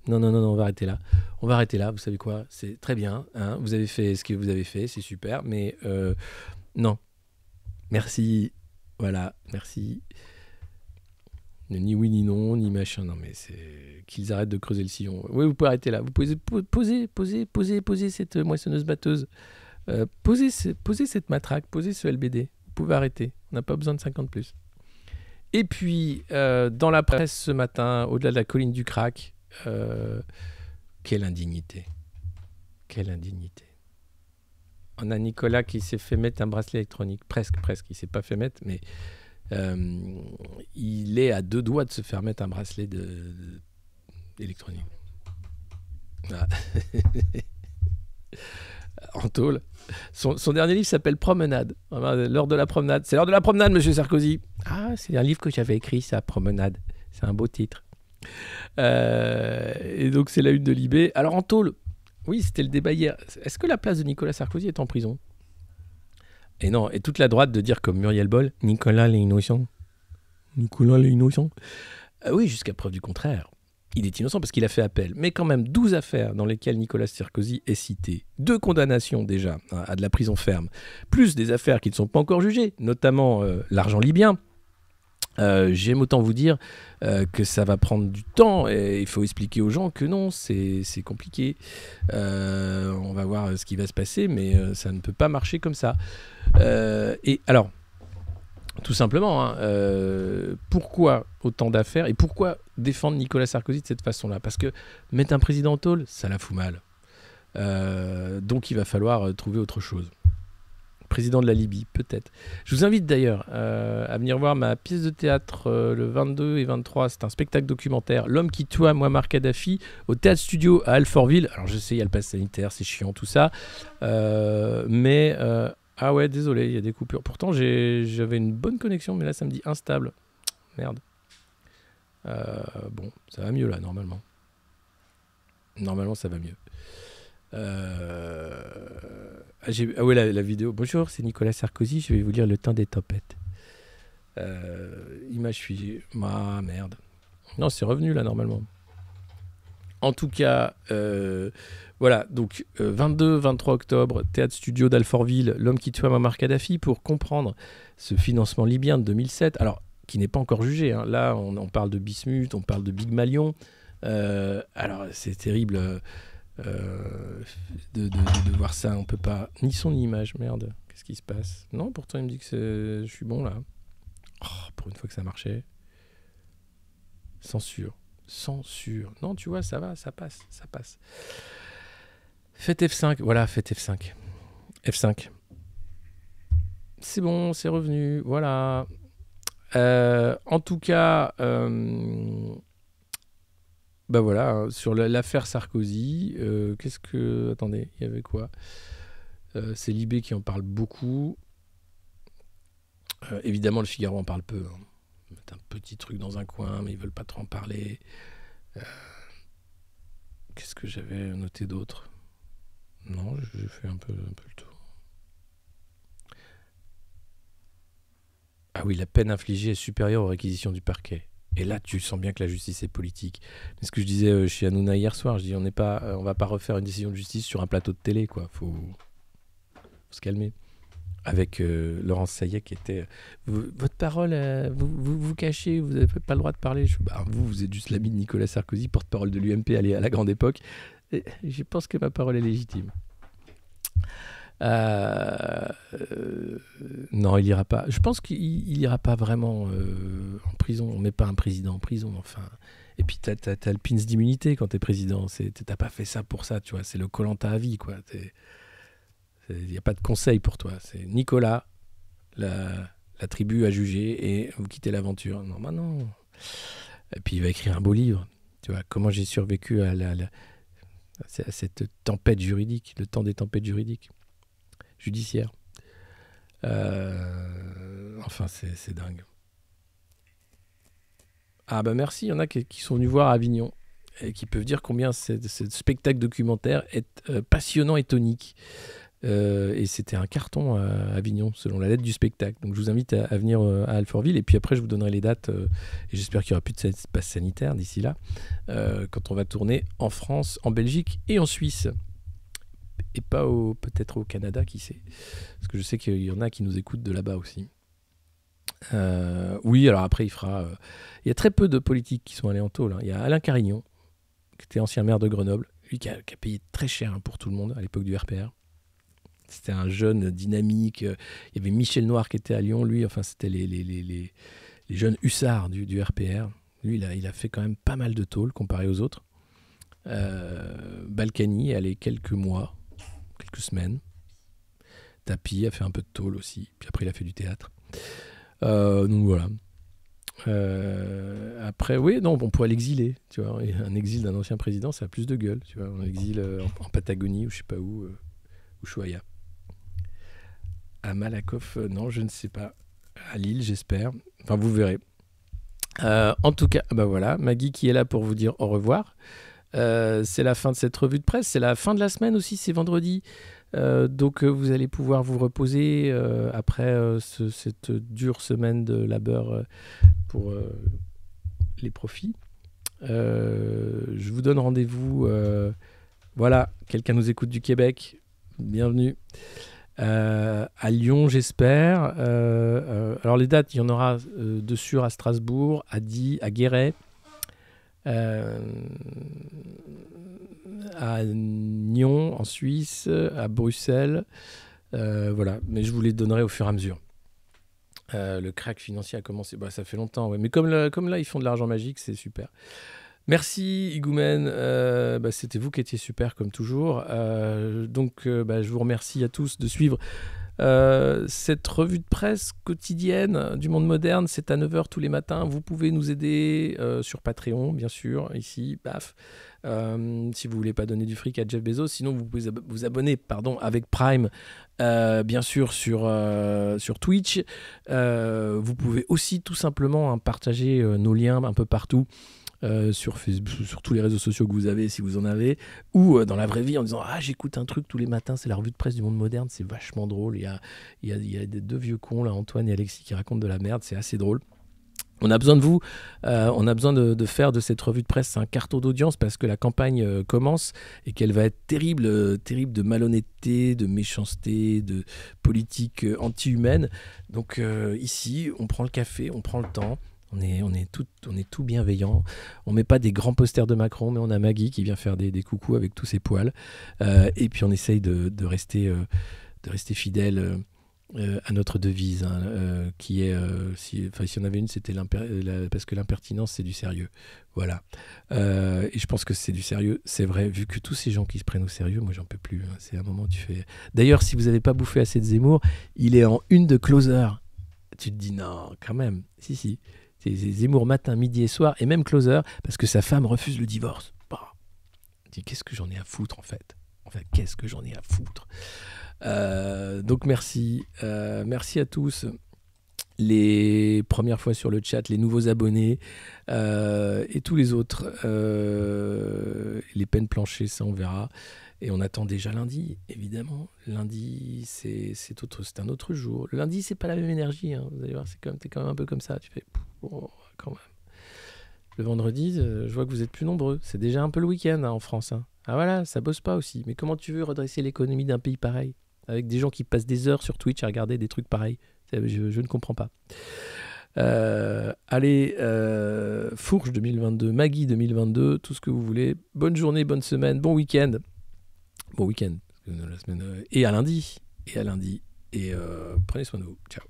on va arrêter là. On va arrêter là, vous savez quoi? C'est très bien, hein, vous avez fait ce que vous avez fait, c'est super, mais non. Merci, voilà, merci. Ni oui, ni non, ni machin. Non, mais c'est qu'ils arrêtent de creuser le sillon. Oui, vous pouvez arrêter là. Vous pouvez poser cette moissonneuse-batteuse. Posez cette matraque, posez ce LBD. Vous pouvez arrêter. On n'a pas besoin de 50 plus. Et puis, dans la presse ce matin, au-delà de la colline du crack, quelle indignité. Quelle indignité. On a Nicolas qui s'est fait mettre un bracelet électronique. Presque. Il ne s'est pas fait mettre, mais il est à 2 doigts de se faire mettre un bracelet électronique. Ah. En tôle. Son dernier livre s'appelle Promenade. L'heure de la promenade. C'est l'heure de la promenade, monsieur Sarkozy. Ah, c'est un livre que j'avais écrit, ça, Promenade. C'est un beau titre. Et donc, c'est la une de Libé. Alors, en tôle, oui, c'était le débat hier. Est-ce que la place de Nicolas Sarkozy est en prison? Et non, et toute la droite de dire comme Muriel Boll, Nicolas l'innocent. Nicolas l'innocent. Oui, jusqu'à preuve du contraire. Il est innocent parce qu'il a fait appel. Mais quand même, 12 affaires dans lesquelles Nicolas Sarkozy est cité. 2 condamnations déjà à de la prison ferme. Plus des affaires qui ne sont pas encore jugées, notamment l'argent libyen. J'aime autant vous dire que ça va prendre du temps et il faut expliquer aux gens que non, c'est compliqué. On va voir ce qui va se passer, mais ça ne peut pas marcher comme ça. Et alors, tout simplement, hein, pourquoi autant d'affaires et pourquoi défendre Nicolas Sarkozy de cette façon-là? Parce que mettre un président en tôle, ça la fout mal. Donc il va falloir trouver autre chose. Président de la Libye, peut-être. Je vous invite d'ailleurs à venir voir ma pièce de théâtre le 22 et 23. C'est un spectacle documentaire, L'homme qui tua Muammar Kadhafi, au Théâtre Studio à Alfortville. Alors je sais, il y a le pass sanitaire, c'est chiant, tout ça. Ah ouais, désolé, il y a des coupures. Pourtant, j'avais une bonne connexion, mais là, ça me dit instable. Merde. Bon, ça va mieux là, normalement. Normalement, ça va mieux. Ah ouais, la vidéo. Bonjour, c'est Nicolas Sarkozy, je vais vous lire le temps des topettes. Image suivie. Ah merde. Non, c'est revenu là normalement. En tout cas, voilà, donc 22-23 octobre, Théâtre Studio d'Alfortville, L'homme qui tua Muammar Kadhafi, pour comprendre ce financement libyen de 2007, alors qui n'est pas encore jugé, hein. Là on parle de Bismuth, on parle de Big Malion, alors c'est terrible de voir ça, on peut pas, ni son ni image, merde, qu'est-ce qui se passe? Non, pourtant il me dit que je suis bon là. Oh, pour une fois que ça marchait. Censure. Non, tu vois, ça va, ça passe. Faites F5, voilà, faites F5. F5. C'est bon, c'est revenu, voilà. En tout cas, bah voilà, hein, sur l'affaire Sarkozy, qu'est-ce que... Attendez, il y avait quoi? C'est Libé qui en parle beaucoup. Évidemment, le Figaro en parle peu, hein. Mettre un petit truc dans un coin, mais ils veulent pas trop en parler. Qu'est-ce que j'avais noté d'autre? Non, j'ai fait un peu le tour. Ah oui, la peine infligée est supérieure aux réquisitions du parquet. Et là, tu sens bien que la justice est politique. C'est ce que je disais chez Hanouna hier soir. Je dis, on va pas refaire une décision de justice sur un plateau de télé, quoi. Faut se calmer. Avec Laurence Saillet qui était votre parole, vous cachez, vous n'avez pas le droit de parler. Vous êtes juste l'ami de Nicolas Sarkozy, porte-parole de l'UMP à la grande époque. Et je pense que ma parole est légitime. Non, il ira pas. Je pense qu'il ira pas vraiment en prison. On met pas un président en prison, enfin. Et puis t'as le pins d'immunité quand t'es président. T'as pas fait ça pour ça, tu vois. C'est le Koh-Lanta à vie, quoi. Il n'y a pas de conseil pour toi. C'est Nicolas, la tribu a jugé et vous quittez l'aventure. Non, bah non. Et puis il va écrire un beau livre. Tu vois, comment j'ai survécu à cette tempête juridique, le temps des tempêtes judiciaires. Enfin, c'est dingue. Ah bah merci, il y en a qui sont venus voir à Avignon et qui peuvent dire combien ce spectacle documentaire est passionnant et tonique. Et c'était un carton à Avignon, selon la lettre du spectacle. Donc je vous invite à venir à Alfortville. Et puis après, je vous donnerai les dates. Et j'espère qu'il n'y aura plus de passe sanitaire d'ici là. Quand on va tourner en France, en Belgique et en Suisse. Et pas peut-être au Canada, qui sait. Parce que je sais qu'il y en a qui nous écoutent de là-bas aussi. Oui, alors après, il y a très peu de politiques qui sont allés en taule. Il y a Alain Carignon, qui était ancien maire de Grenoble. Lui qui a payé très cher pour tout le monde à l'époque du RPR. C'était un jeune dynamique. Il y avait Michel Noir qui était à Lyon. Lui, enfin, c'était les jeunes hussards du RPR. Lui, il a fait quand même pas mal de tôle comparé aux autres. Balkany, allé quelques mois, quelques semaines. Tapi a fait un peu de tôle aussi. Puis après, il a fait du théâtre. Donc voilà. Après, oui, non, on pourrait l'exiler. Tu vois, un exil d'un ancien président, ça a plus de gueule. Tu vois, un exil en Patagonie ou je sais pas où, Ushuaïa. À Malakoff, non, je ne sais pas. À Lille, j'espère. Enfin, vous verrez. En tout cas, bah voilà, Maggie qui est là pour vous dire au revoir. C'est la fin de cette revue de presse. C'est la fin de la semaine aussi, c'est vendredi. Donc vous allez pouvoir vous reposer après cette dure semaine de labeur pour les profits. Je vous donne rendez-vous. Voilà, quelqu'un nous écoute du Québec. Bienvenue. À Lyon, j'espère. Alors les dates, il y en aura de sûr à Strasbourg, à Die, à Guéret, à Nyon en Suisse, à Bruxelles. Voilà, mais je vous les donnerai au fur et à mesure. Le crack financier a commencé, ça fait longtemps, ouais. Mais comme là ils font de l'argent magique, c'est super. Merci Igoumen, c'était vous qui étiez super comme toujours. Donc je vous remercie à tous de suivre cette revue de presse quotidienne du monde moderne. C'est à 9h tous les matins. Vous pouvez nous aider sur Patreon, bien sûr, ici, baf. Si vous voulez pas donner du fric à Jeff Bezos, sinon vous pouvez vous abonner avec Prime, bien sûr sur Twitch. Vous pouvez aussi tout simplement partager nos liens un peu partout. Sur Facebook, sur tous les réseaux sociaux que vous avez, si vous en avez, ou dans la vraie vie en disant j'écoute un truc tous les matins, c'est la revue de presse du monde moderne, c'est vachement drôle. Il y a deux vieux cons là, Antoine et Alexis, qui racontent de la merde, c'est assez drôle. On a besoin de vous, on a besoin de faire de cette revue de presse un carton d'audience, parce que la campagne commence et qu'elle va être terrible, terrible de malhonnêteté, de méchanceté, de politique anti-humaine. Donc ici, on prend le café, on prend le temps. On est tout bienveillant. On met pas des grands posters de Macron, mais on a Maggie qui vient faire des coucous avec tous ses poils. Et puis on essaye de rester fidèle à notre devise, qui est, si on avait une, c'était parce que l'impertinence, c'est du sérieux. Voilà. Et je pense que c'est du sérieux, c'est vrai, vu que tous ces gens qui se prennent au sérieux, moi j'en peux plus. C'est un moment où tu fais... D'ailleurs, si vous n'avez pas bouffé assez de Zemmour, il est en une de Closer. Tu te dis non, quand même. Si. C'est Zemmour matin, midi et soir, et même Closer, parce que sa femme refuse le divorce. Tu dis, qu'est-ce que j'en ai à foutre en fait qu'est-ce que j'en ai à foutre. Donc merci à tous. les premières fois sur le chat, les nouveaux abonnés et tous les autres. Les peines planchées, ça on verra. Et on attend déjà lundi, évidemment. Lundi, c'est un autre jour. Le lundi, c'est pas la même énergie. Hein. Vous allez voir, t'es quand même un peu comme ça. Tu fais, oh, quand même. Le vendredi, je vois que vous êtes plus nombreux. C'est déjà un peu le week-end en France. Hein. Ah voilà, ça bosse pas aussi. Mais comment tu veux redresser l'économie d'un pays pareil avec des gens qui passent des heures sur Twitch à regarder des trucs pareils? Je ne comprends pas. Allez, Fourche 2022, Maggie 2022, tout ce que vous voulez. Bonne journée, bonne semaine, bon week-end. Bon week-end, la semaine, et à lundi. Et prenez soin de vous. Ciao.